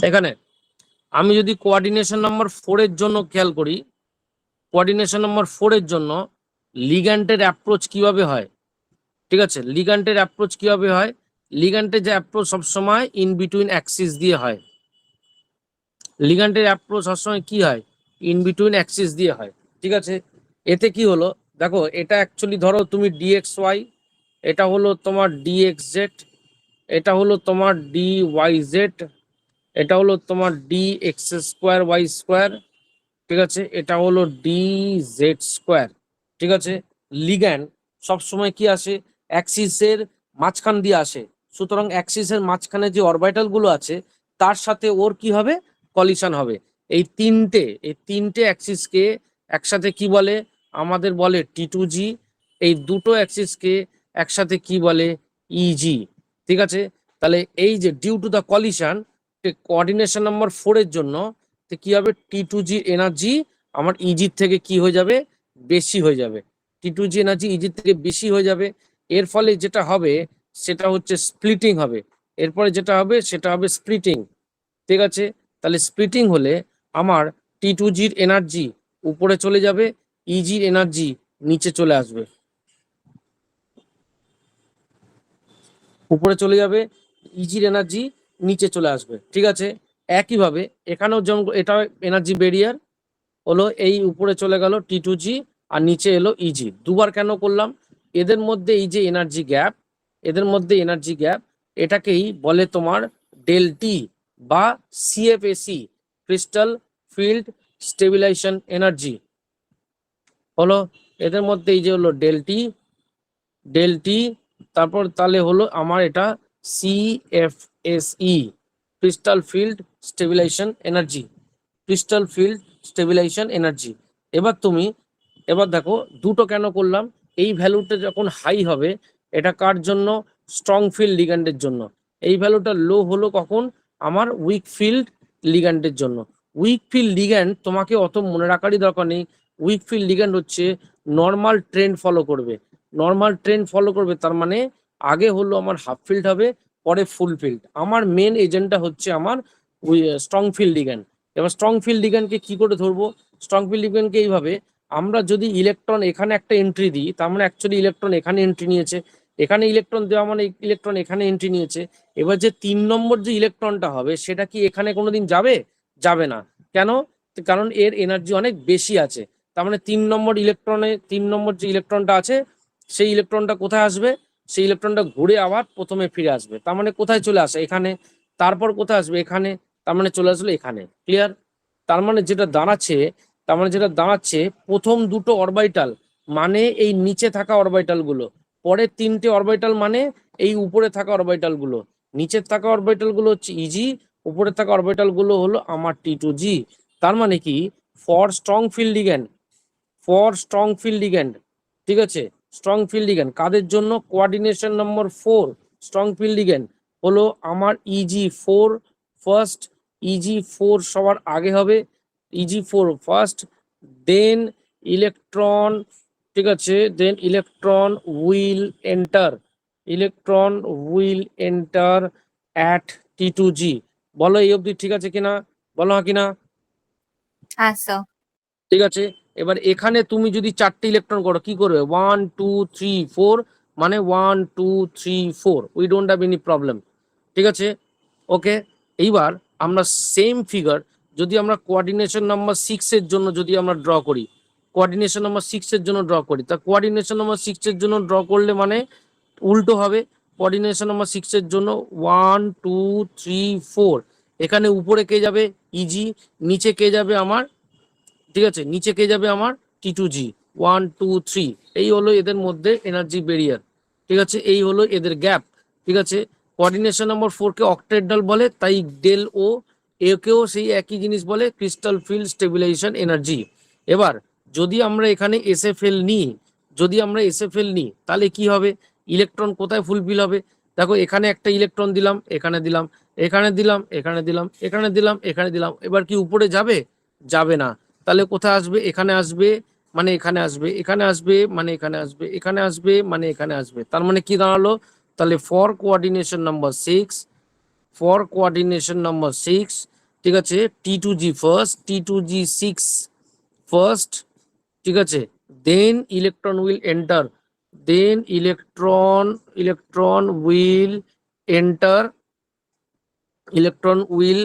এখানে আমি যদি কোঅর্ডিনেশন নাম্বার 4 এর জন্য খেয়াল করি, কোঅর্ডিনেশন নাম্বার 4 এর জন্য লিগ্যান্ডের অ্যাপ্রোচ কিভাবে হয়? ঠিক আছে, লিগ্যান্ডের অ্যাপ্রোচ কিভাবে হয়? লিগ্যান্ডের যে অ্যাপ্রোচ সবসময় ইন বিটুইন অ্যাক্সিস দিয়ে হয়। লিগ্যান্ডের অ্যাপ্রোচ সবসময় কি হয়? ইন বিটুইন অ্যাক্সিস দিয়ে হয়। ঠিক আছে, এতে কি হলো? দেখো, এটা অ্যাকচুয়ালি ধরো তুমি ডিএক্স ওয়াই, এটা হলো তোমার ডিএক্স জেড, এটা হলো তোমার ডিওয়াই জেড, এটা হলো তোমার D X square Y square, ঠিক আছে, এটা হলো ডি জেড স্কোয়ার। ঠিক আছে, লিগ্যান্ড সবসময় কি আসে? অ্যাক্সিসের মাঝখান দিয়ে আসে। সুতরাং অ্যাক্সিসের মাঝখানে যে অরবিটাল গুলো আছে তার সাথে ওর কি হবে? কলিশন হবে। এই তিনটে অ্যাক্সিসকে একসাথে কি বলে? আমাদের বলে T2G। এই দুটো অ্যাক্সিসকে একসাথে কি বলে? ইজি। ঠিক আছে, তাহলে এই যে due to the collision, coordination number 4 এর জন্য কি হবে? T2G এনার্জি আমার ইজির থেকে কি হয়ে যাবে? বেশি হয়ে যাবে। T2G এনার্জি ইজির থেকে বেশি হয়ে যাবে। এর ফলে যেটা হবে সেটা হচ্ছে স্প্লিটিং হবে। এরপরে যেটা হবে সেটা হবে স্প্লিটিং। ঠিক আছে, তাহলে স্প্লিটিং হলে আমার T2Gর এনার্জি উপরে চলে যাবে, ইজির এনার্জি নিচে চলে আসবে। উপরে চলে যাবে, ইজির এনার্জি নিচে চলে আসবে। ঠিক আছে, একইভাবে এখানেও যেমন এটা এনার্জি ব্যারিয়ার হলো, এই উপরে চলে গেল T2G আর নিচে এলো ইজি। দুবার কেন করলাম? এদের মধ্যে এই যে এনার্জি গ্যাপ, এদের মধ্যে এনার্জি গ্যাপ, এটাকেই বলে তোমার ডেল টি বা CFAC, crystal field stabilisation energy হলো। এদের মধ্যে এই যে হলো ডেল টি, তারপর তাহলে হলো আমার এটা CFSE, crystal field stabilisation energy, crystal field stabilisation energy. এবার দেখো দুটো কেন করলাম? এই ভ্যালুটা যখন হাই হবে এটা কার জন্য? স্ট্রং ফিল্ড লিগ্যান্ডের জন্য। এই ভ্যালুটা লো হলো কখন? আমার উইক ফিল্ড লিগ্যান্ডের জন্য। উইক ফিল্ড লিগ্যান্ড তোমাকে অত মনে রাখারই দরকার নেই। উইক ফিল্ড লিগ্যান্ড হচ্ছে নর্মাল ট্রেন্ড ফলো করবে। নর্মাল ট্রেন্ড ফলো করবে তার মানে আগে হলো আমার হাফ ফিল্ড হবে, পরে ফুল ফিল্ড। আমার মেন এজেন্টটা হচ্ছে আমার স্ট্রং ফিল্ড লিগ্যান্ড। এবার স্ট্রং ফিল্ড লিগ্যান্ডকে কি করে ধরবো? স্ট্রং ফিল্ড লিগ্যান্ডকে এইভাবে আমরা যদি ইলেকট্রন এখানে একটা এন্ট্রি দিই, তার মানে অ্যাকচুয়ালি ইলেকট্রন এখানে এন্ট্রি নিয়েছে, এখানে ইলেকট্রন দেওয়া মানে ইলেকট্রন এখানে এন্ট্রি নিয়েছে। এবার যে 3 নম্বর যে ইলেকট্রনটা হবে সেটা কি এখানে কোনোদিন যাবে? যাবে না। কেন? কারণ এর এনার্জি অনেক বেশি আছে। তার মানে 3 নম্বর যে ইলেকট্রনটা আছে সেই ইলেকট্রনটা কোথায় আসবে? সেই ইলেকট্রনটা ঘুরে আবার প্রথমে ফিরে আসবে। তার মানে কোথায় চলে আসে? এখানে। তারপর কোথায় আসবে? এখানে। তার মানে চলে আসলো এখানে। ক্লিয়ার? তার মানে যেটা দাঁড়াচ্ছে প্রথম দুটো অরবিটাল মানে এই নিচে থাকা অরবিটাল গুলো, পরের 3টে অরবিটাল মানে এই উপরে থাকা অরবিটাল গুলো। নিচের থাকা অরবিটাল গুলো হচ্ছে ইজি, উপরে থাকা অরবিটাল গুলো হলো আমার T2G। তার মানে কি ফর স্ট্রং ফিল্ড লিগ্যান্ড, ঠিক আছে, স্ট্রং ফিল্ড লিগ্যান্ড কাদের জন্য? কোঅর্ডিনেশন নম্বর 4 স্ট্রং ফিল্ড লিগ্যান্ড হলো আমার EG4 ফার্স্ট। EG4 সবার আগে হবে, EG4 ফার্স্ট, দেন ইলেকট্রন, ঠিক আছে, then electron will enter at T2G। বলো এই অবধি ঠিক আছে কিনা? বলো হ্যাঁ কিনা? হ্যাঁ স্যার। ঠিক আছে। এবার এখানে তুমি যদি 4টে ইলেকট্রন করো কি করবে? 1 2 3 4 মানে 1 2 3 4, we don't have any problem. ঠিক আছে, ওকে। এইবার আমরা সেম ফিগার যদি আমরা কোঅর্ডিনেশন নাম্বার 6 এর জন্য যদি আমরা ড্র করি, তা কোঅর্ডিনেশন নাম্বার 6 এর জন্য ড্র করলে মানে উল্টো হবে। কোঅর্ডিনেশন নাম্বার 6 এর জন্য 1 2 3 4, এখানে উপরে কে যাবে? ইজি, নিচে কে যাবে আমার? ঠিক আছে, নিচে কে যাবে আমার? T2G। 1 2 3 এই হলো এদের মধ্যে এনার্জি ব্যারিয়ার। ঠিক আছে, এই হলো এদের গ্যাপ। ঠিক আছে, কোঅর্ডিনেশন নম্বর 4 কে অক্টেডাল বলে, তাই ডেল ও একেও সেই একই জিনিস বলে, ক্রিস্টাল ফিল্ড স্টেবিলাইজেশন এনার্জি। এবার যদি আমরা এখানে SFL নিই, তাহলে কি হবে? ইলেকট্রন কোথায় ফুলফিল হবে? দেখো এখানে একটা ইলেকট্রন দিলাম, এখানে দিলাম, এখানে দিলাম, এখানে দিলাম, এখানে দিলাম, এখানে দিলাম, এবার কি উপরে যাবে? যাবে না। তাহলে কোথায় আসবে? এখানে আসবে, মানে এখানে আসবে, এখানে আসবে, মানে এখানে আসবে, এখানে আসবে, মানে এখানে আসবে। তার মানে কি দাঁড়ালো? তাহলে ফর কোঅর্ডিনেশন নাম্বার 6, ঠিক আছে, T2G ফার্স্ট, T2G6 ফার্স্ট, ঠিক আছে, then electron will enter, electron will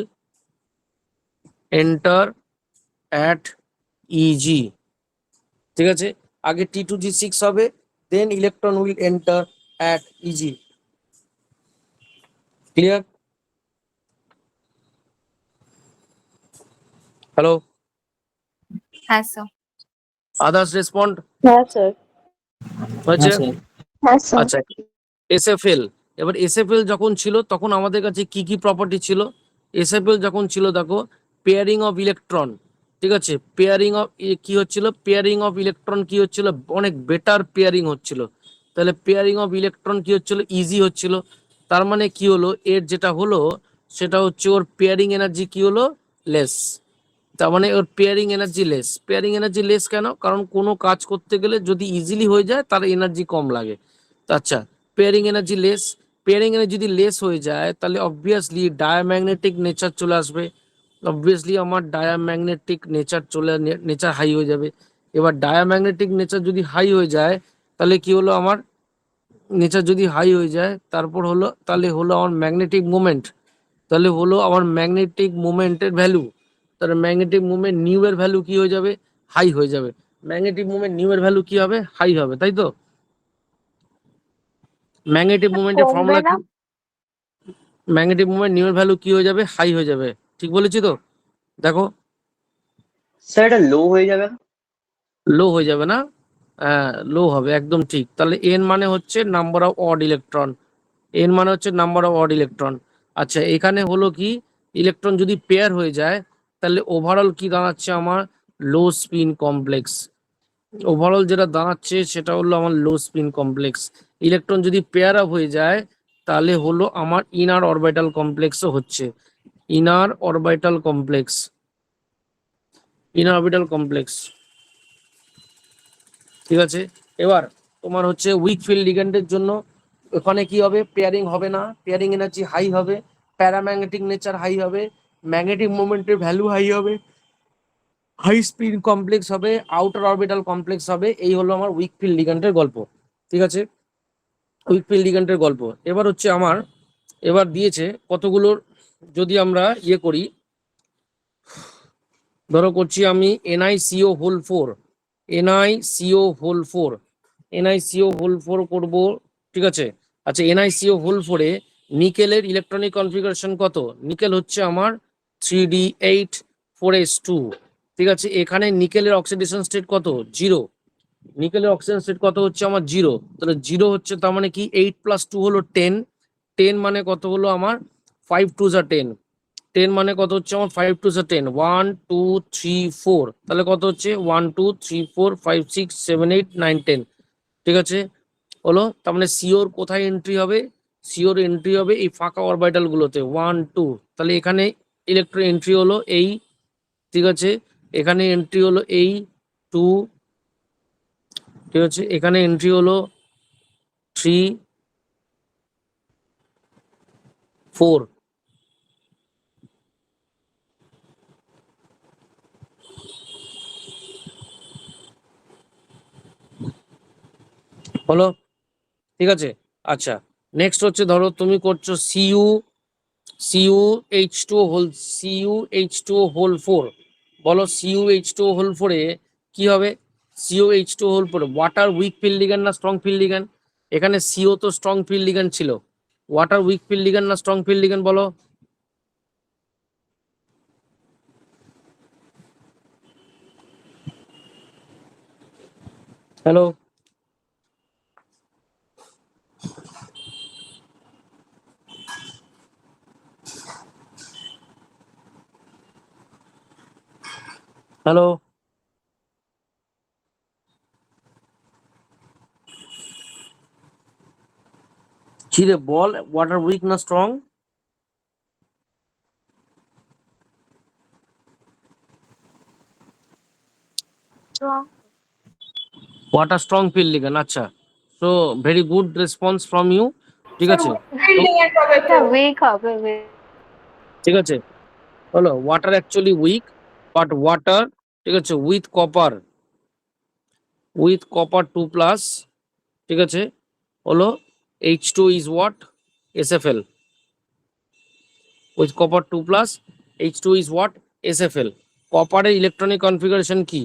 enter at EG। ঠিক আছে, আগে T2G6 হবে, then electron will enter at EG। Clear? Hello, হ্যাঁ স্যার। আদার্স রেসপন্ড হ্যাঁ স্যার। হয়েছে? স্যার। হ্যাঁ স্যার। আচ্ছা, SFL। এবার SFL যখন ছিল তখন আমাদের কাছে কি কি প্রপার্টি ছিল? SFL যখন ছিল দেখো, পেয়ারিং অফ ইলেকট্রন, ঠিক আছে, কি হচ্ছিল? পেয়ারিং অফ ইলেকট্রন কি হচ্ছিল? অনেক বেটার পেয়ারিং হচ্ছিল। তাহলে পেয়ারিং অফ ইলেকট্রন কি হচ্ছিল? ইজি হচ্ছিল। তার মানে কি হলো? এর যেটা হলো সেটা হচ্ছে ওর পেয়ারিং এনার্জি কি হলো? লেস। তার মানে ওর পেয়ারিং এনার্জি লেস কেন? কারণ কোনো কাজ করতে গেলে যদি ইজিলি হয়ে যায় তার এনার্জি কম লাগে। আচ্ছা, পেয়ারিং এনার্জি যদি লেস হয়ে যায় তাহলে অবভিয়াসলি ডায়াম্যাগনেটিক নেচার চলে আসবে। আমার ডায়াম্যাগনেটিক নেচার হাই হয়ে যাবে। এবার ডায়াম্যাগনেটিক নেচার যদি হাই হয়ে যায় তাহলে কি হলো? আমার নেচার যদি হাই হয়ে যায় তাহলে হলো আমার ম্যাগনেটিক মোমেন্ট, এর ভ্যালু, তাহলে ম্যাগনেটিক মোমেন্ট নিউ এর ভ্যালু কি হয়ে যাবে? হাই হয়ে যাবে। ম্যাগনেটিক মোমেন্ট নিউ এর ভ্যালু কি হবে? হাই হবে, তাই তো? ম্যাগনেটিক মোমেন্টের কমবে ফর্মুলা না? কি? ম্যাগনেটিক মোমেন্ট নিউ এর ভ্যালু কি হয়ে যাবে? হাই হয়ে যাবে। ঠিক বলেছি তো? দেখো, স্যার এটা লো হয়ে যাবে না? লো হয়ে যাবে না? হ্যাঁ, লো হবে, একদম ঠিক। তাহলে n মানে হচ্ছে নাম্বার অফ অড ইলেকট্রন। আচ্ছা, এখানে হলো কি, ইলেকট্রন যদি পেয়ার হয়ে যায় তাহলে ওভারঅল কি দাঁড়াচ্ছে? আমার লো স্পিন কমপ্লেক্স। ওভারঅল যেটা দাঁড়াচ্ছে সেটা হলো আমার লো স্পিন কমপ্লেক্স। ইলেকট্রন যদি পেয়ার আপ হয়ে যায় তাহলে হলো আমার ইনার অরবিটাল কমপ্লেক্সও হচ্ছে। ইনার অরবিটাল কমপ্লেক্স, ঠিক আছে। এবার তোমার হচ্ছে উইক ফিল্ড লিগ্যান্ডের জন্য ওখানে কি হবে? পেয়ারিং হবে না, পেয়ারিং এনার্জি হাই হবে, প্যারাম্যাগনেটিক নেচার হাই হবে, ম্যাগনেটিক মোমেন্টের ভ্যালু হাই হবে। হাই স্পিন কমপ্লেক্স হবে, আউটার অরবিটাল কমপ্লেক্স হবে। এই হলো আমার উইক ফিল্ড লিগ্যান্ডের গল্প, ঠিক আছে? উইক ফিল্ড লিগ্যান্ডের গল্প। এবার হচ্ছে আমার, এবার দিয়েছে কতগুলোর, যদি আমরা ইয়ে করি, ধরো করছি আমি NiCO whole 4, NiCO whole 4, NiCO whole 4 করব, ঠিক আছে? আচ্ছা, NiCO হোল 4 এ নিকেলের ইলেকট্রনিক কনফিগারেশন কত? নিকেল হচ্ছে আমার 3d8 4s2, ঠিক আছে? এখানে নিকেলের অক্সিডেশন স্টেট কত? 0। নিকেলের অক্সিজেন স্টেট কত হচ্ছে আমার? 0। তাহলে 0 হচ্ছে, তার মানে কি 8 + 2 হলো 10, 10 মানে কত হলো আমার? 5 2 যা 10, 10 মানে কত হচ্ছে আমার? 5 2 যা 10, 1 2 3 4, তাহলে কত হচ্ছে? 1 2 3 4 5 6 7 8 9 10, ঠিক আছে? হলো, তার মানে সিওর কোথায় এন্ট্রি হবে? সিওর এন্ট্রি হবে এই ফাঁকা অরবিটাল গুলোতে 1 2, তাহলে এখানে ইলেকট্রন এন্ট্রি হলো এই, ঠিক আছে? এখানে এন্ট্রি হলো এই 2, ঠিক আছে? এখানে এন্ট্রি হলো 3 4, হলো, ঠিক আছে? আচ্ছা, নেক্সট হচ্ছে ধরো তুমি করছো CuH2 হোল 4, বলো CuH2 হোল 4 এ কি হবে? CuH2 whole 4 water week field ligand না স্ট্রং ফিল্ড লিগ্যান্ড? এখানে CO তো স্ট্রং ফিল্ড লিগ্যান্ড ছিল, ওয়াটার উইক ফিল্ড লিগ্যান্ড না স্ট্রং ফিল্ড লিগ্যান্ড বলো? হ্যালো, হ্যালো, চিরে বল, ওয়াটার উইক না strong? Strong. Water strong field ligand, আচ্ছা। So very good response from you, ঠিক আছে? ফিল্ডিং এর হবে তো এটা weak হবে, weak. ঠিক আছে, হলো water actually weak, but water, ঠিক আছে, উইথ কপার 2+, ঠিক আছে, হলো H2 is what? SFL, with copper 2+, H2 is what? SFL। কপারের ইলেকট্রনিক কনফিগারেশন কি?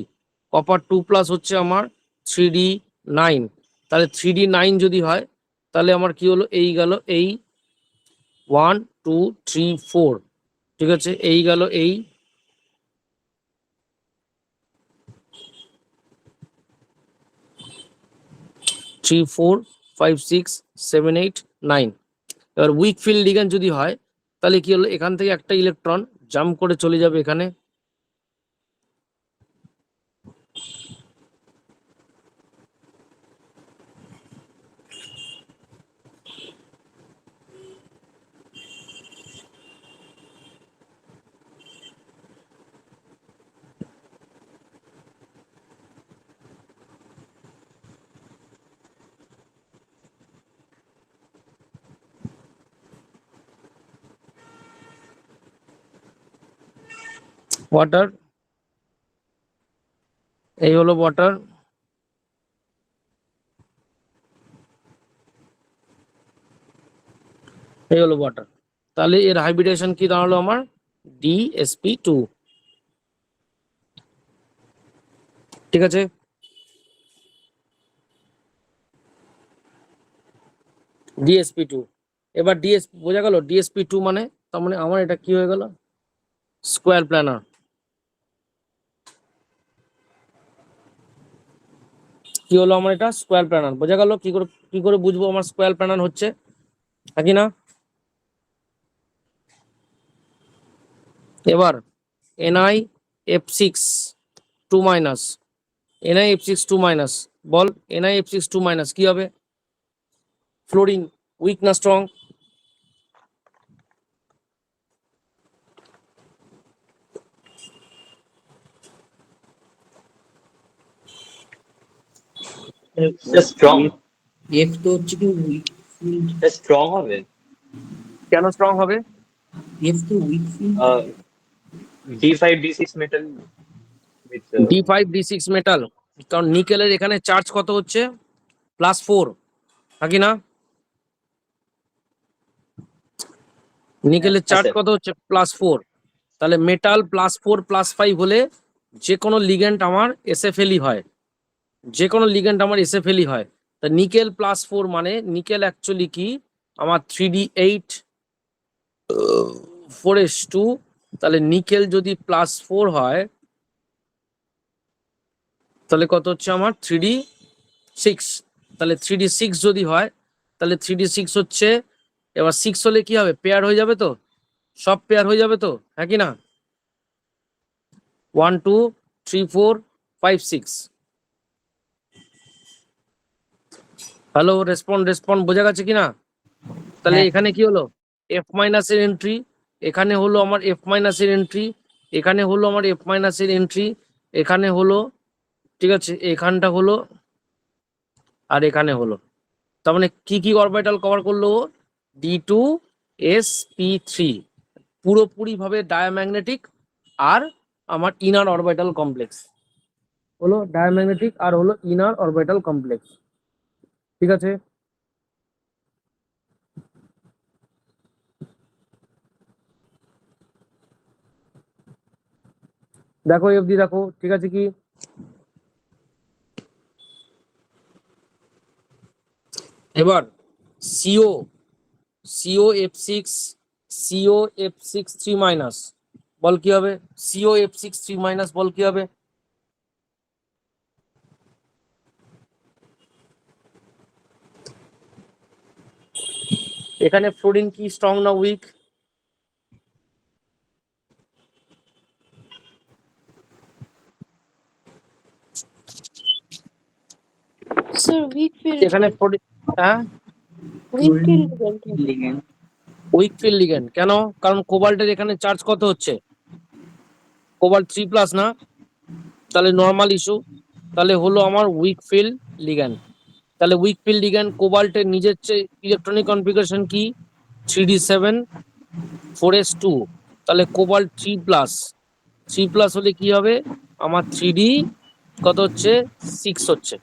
কপার 2+ হচ্ছে আমার 3d9, তাহলে 3d9 যদি হয় তাহলে আমার কি হলো? এই গেল এই 1 2 3 4, ঠিক আছে? এই গেল এই 3 4 5 6 7 8 9। এবার উইক ফিল্ড লিগ্যান্ড যদি হয় তাহলে কি হলো? এখান থেকে একটা ইলেকট্রন জাম্প করে চলে যাবে এখানে, ওয়াটার, এই হলো ওয়াটার, এই হলো ওয়াটার। তাহলে এর হাইব্রিডেশন কি দাঁড়ালো আমার? DsP2, ঠিক আছে? DsP2, এবার বোঝা গেল DsP2 মানে, তার মানে আমার এটা কি হয়ে গেল? Square planar. কি হলো আমার? এটা স্কোয়ার প্ল্যানার। বোঝা গেল? কি করে বুঝবো আমার স্কোয়ার প্ল্যানার হচ্ছে নাকি না? এবার NiF6 2-, NiF6 2-, বল NiF6 2- কি হবে? ফ্লোরিন উইক না স্ট্রং? স্ট্রং, এফ তো হচ্ছে কি উইক ফিল্ড, স্ট্রং হবে। কেন স্ট্রং হবে? এফ তো week field. D5 D6 metal with D5 D6 metal, কারণ নিকেলের এখানে চার্জ কত হচ্ছে +4, নাকি না? নিকেলের চার্জ sir. কত হচ্ছে +4, তাহলে মেটাল +4 +5 হলে যে কোনো লিগ্যান্ড আমার এসএফএলই হয়, যে কোনো লিগ্যান্ড আমার এসএফএলই হয়। তা নিকেল +4 মানে নিকেল অ্যাকচুয়ালি কি আমার 3D8 4s2, তাহলে নিকেল যদি +4 হয় তাহলে কত হচ্ছে আমার 3D6, তাহলে 3D6 যদি হয় তাহলে 3D6 হচ্ছে, এবার 6 হলে কি হবে, পেয়ার হয়ে যাবে তো, সব পেয়ার হয়ে যাবে তো, হ্যাঁ কি না? 1 2 3 4 5 6। হ্যালো, রেসপন্ড বোঝা গেছে কিনা? তাহলে হ্যাঁ। এখানে কি হলো, এফ মাইনাসের এন্ট্রি, এখানে হলো আমার এফ মাইনাসের এন্ট্রি, এখানে হলো আমার এফ মাইনাসের এন্ট্রি, এখানে হলো, ঠিক আছে, এখানটা হলো, আর এখানে হলো। তার মানে কি কি অরবিটাল কভার করলো, D2sp3 পুরোপুরি ভাবে ডায়াম্যাগনেটিক, আর আমার ইনার অরবিটাল কমপ্লেক্স হলো ডায়াম্যাগনেটিক, আর হলো ইনার অরবিটাল কমপ্লেক্স, ঠিক আছে। দেখো এফডি দেখো, ঠিক আছে কি? এবার সিও এফ সিক্স 3 মাইনাস বল কি হবে, এফ সিক্স 3 মাইনাস বল কি হবে? এখানে ফ্লোরিন কি স্ট্রং না উইক? Sir, weak field. এখানে ফ্লোরিন, হ্যাঁ Weak field ligand. Week field ligand কেন? কারণ কোবাল্টের এখানে চার্জ কত হচ্ছে, কোবাল্ট 3+ না, তাহলে নর্মাল ইস্যু, তাহলে হলো আমার উইক ফিল্ড লিগ্যান্ড। তাহলে উইক ফিল্ড লিগ্যান্ড কোবাল্টের নিজের চেয়ে ইলেকট্রনিক কনফিগারেশন কি 3D7 4s2, তাহলে কোবাল্ট 3+ হলে কি হবে আমার 3D কত হচ্ছে 6 হচ্ছে,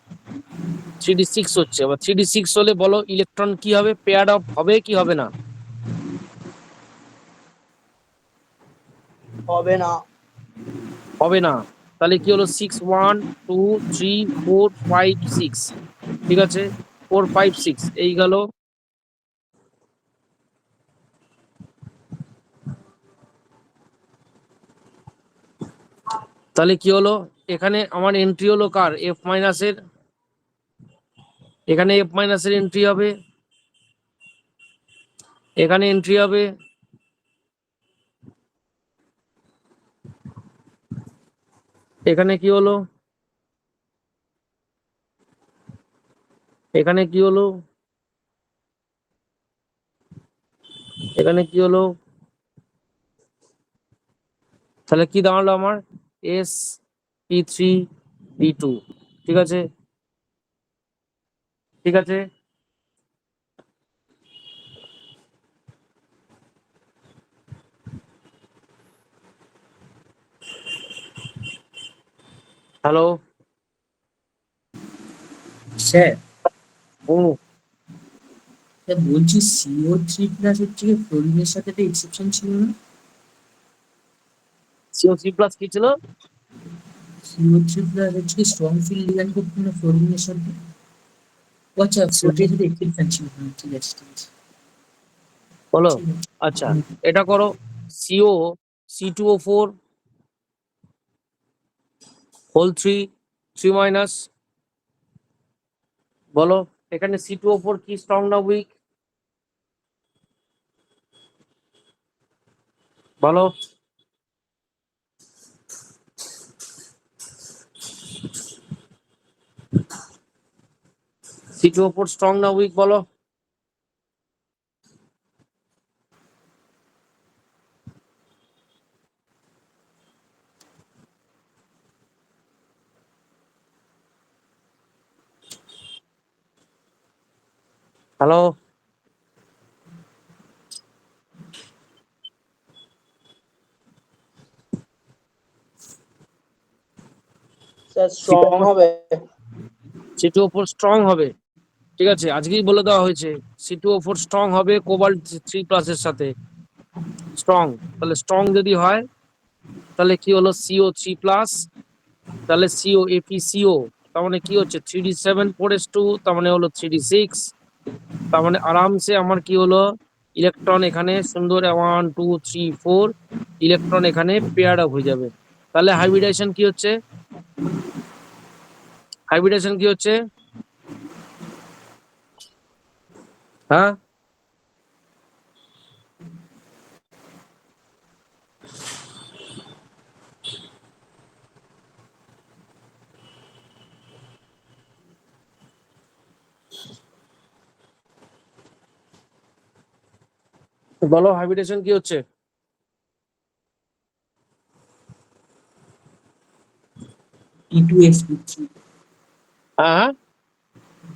3D6 হচ্ছে। আবার 3D6 হলে বলো ইলেকট্রন কি হবে, পেয়ার অফ হবে কি হবে না? হবে না। হবে না। তাহলে কি হলো 6 1 2 3 4 5 6, ঠিক আছে, 4 5 6 এই গেল। তাহলে কি হলো, এখানে আমার এন্ট্রি হলো কার, এফ মাইনাসের, এখানে এফ মাইনাসের এন্ট্রি হবে, এখানে এন্ট্রি হবে, এখানে কি হলো, এখানে কি হলো, এখানে কি হলো, তাহলে কি দাঁড়ালো আমার sp3d2, ঠিক আছে, ঠিক আছে। হ্যালো, স্যার হুম, স্যার বলছি CO3+ হচ্ছে কি ফ্লোরিনের সাথে একটা এক্সেপশন ছিল না? CO3+ কি ছিল? CO3+ হচ্ছে কি স্ট্রং ফিল্ড লিগ্যান্ড করতো না ফ্লোরিনের সাথে? ও আচ্ছা, ফ্লোরিনের সাথে এক্সেপশন ছিল, হ্যাঁ ঠিক আছে ঠিক আছে বলো, ঠিক আছে। আচ্ছা এটা করো, CO C2O4 হোল 3 মাইনাস, বলো এখানে C2O4 কি স্ট্রং না উইক, বলো। C2O4 স্ট্রং না উইক বলো। হ্যালো, স্যার স্ট্রং হবে। C2O4 স্ট্রং হবে, ঠিক আছে, আজকেই বলে দেওয়া হয়েছে C2O4 স্ট্রং হবে কোবাল্ট 3+ এর সাথে স্ট্রং। তাহলে স্ট্রং যদি হয় তাহলে কি হলো CO3+, তাহলে COApCO, তার মানে কি হচ্ছে 3d7 4s2, তার মানে হলো 3d6, তার মানে আরামসে আমার কি হলো ইলেকট্রন এখানে সুন্দর 1 2 3 4 ইলেকট্রন এখানে পেয়ার আপ হয়ে যাবে। তাহলে হাইব্রিডেশন কি হচ্ছে, হাইব্রিডেশন কি হচ্ছে? হ্যাঁ, বলো হাইব্রিডেশন কি হচ্ছে? D2sp3. হ্যাঁ,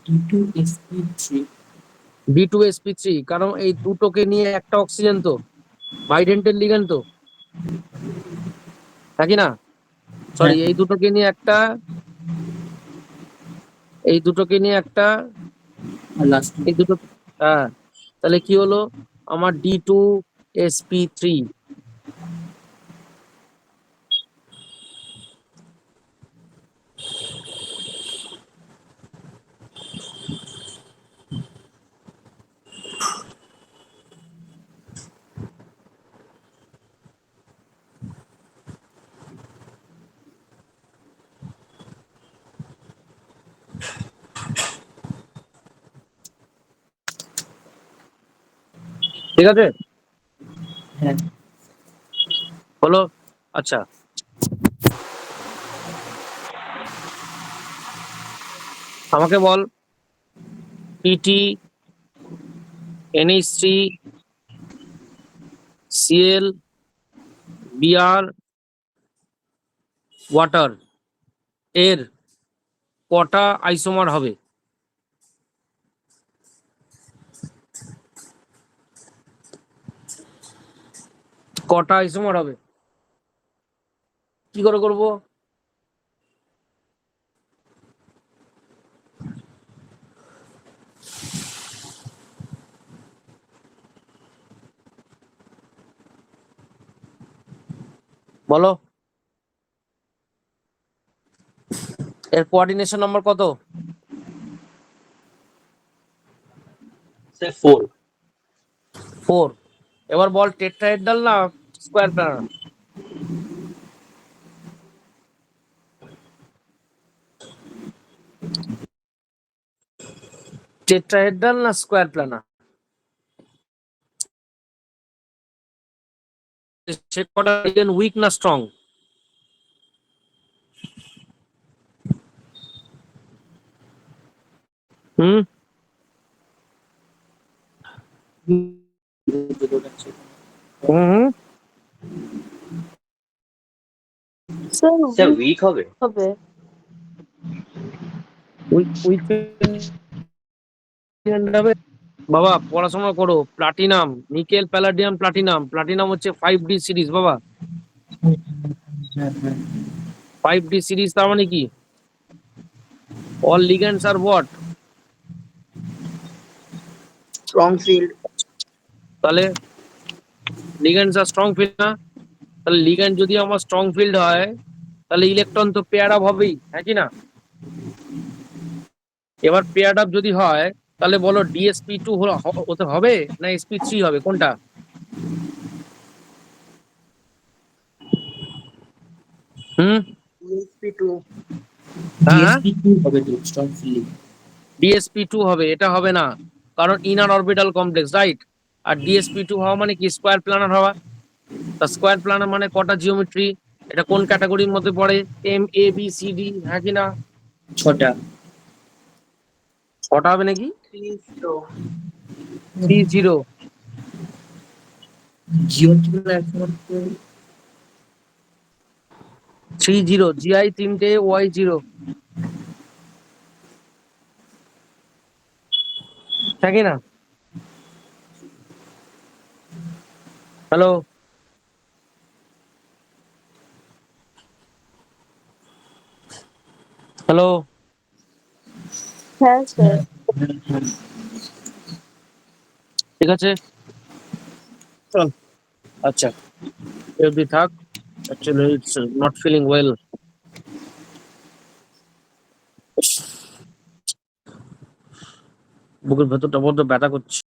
D2sp3. B2sp3, কারণ এই দুটোকে নিয়ে একটা অক্সিজেন তো, বাইডেন্টের লিগ্যান্ড তো, নাকি না? সরি, হ্যাঁ, এই দুটোকে নিয়ে একটা, এই দুটোকে নিয়ে একটা, আর লাস্ট এই দুটো, হ্যাঁ, তাহলে কি হলো আমার D2sp3। ঠিক আছে, হ্যাঁ, হলো। আচ্ছা, আমাকে বল P T, NH3, Cl, Br, water এর কটা আইসোমার হবে? কটা আইসোমার হবে? কি করে করবো? বলো, এর কোঅর্ডিনেশন নাম্বার কত? Say 4. 4। এবার বল টেট্রাহেড্রাল না স্কোয়ার প্ল্যানার? টেট্রাহেড্রাল না স্কোয়ার প্ল্যানার? সে কটা লিগেন্ড উইক না স্ট্রং? হুম, হুম হুম। Say weak হবে। হবে বাবা পড়াশোনা করো, platinum, nickel, palladium, platinum, platinum হচ্ছে 5D সিরিজ বাবা। হ্যাঁ, হ্যাঁ, 5D সিরিজ তার মানে কি all ligands are what? Strong field. তাহলে লিগ্যান্ডস আর স্ট্রং ফিল্ড না? তাহলে লিগ্যান্ড যদি আমার স্ট্রং ফিল্ড হয় তাহলে ইলেকট্রন তো পেয়ার আপ হবেই, হ্যাঁ কি না? এবার পেয়ার আপ যদি হয় তাহলে বলো DSP2 হতে হবে না sp3 হবে, কোনটা? হুম, DSP2। হ্যাঁ, DSP2 হবে তো স্ট্রং ফিল্ডিং। DSP2 হবে, এটা হবে না, কারণ ইনার অরবিটাল কমপ্লেক্স, রাইট? আর DSP2 হওয়া মানে কি স্কোয়ার প্ল্যানার হওয়া। তা স্কোয়ার প্ল্যানার মানে কটা জিওমেট্রি? এটা কোন ক্যাটাগরির মধ্যে পড়ে? MABCD, হ্যাঁ কি না? 6টা। ছটা হবে নাকি? 3 C0, জিওমেট্রিক্যাল আইসোমার তো 30, GI 3টে, Y0, হ্যাঁ কি না? হ্যালো, হ্যালো, হ্যাঁ স্যার। ঠিক আছে, চল। আচ্ছা, এফডি থাক, actually it's not feeling well. বুকের ভেতরটা বড্ড ব্যথা করছে।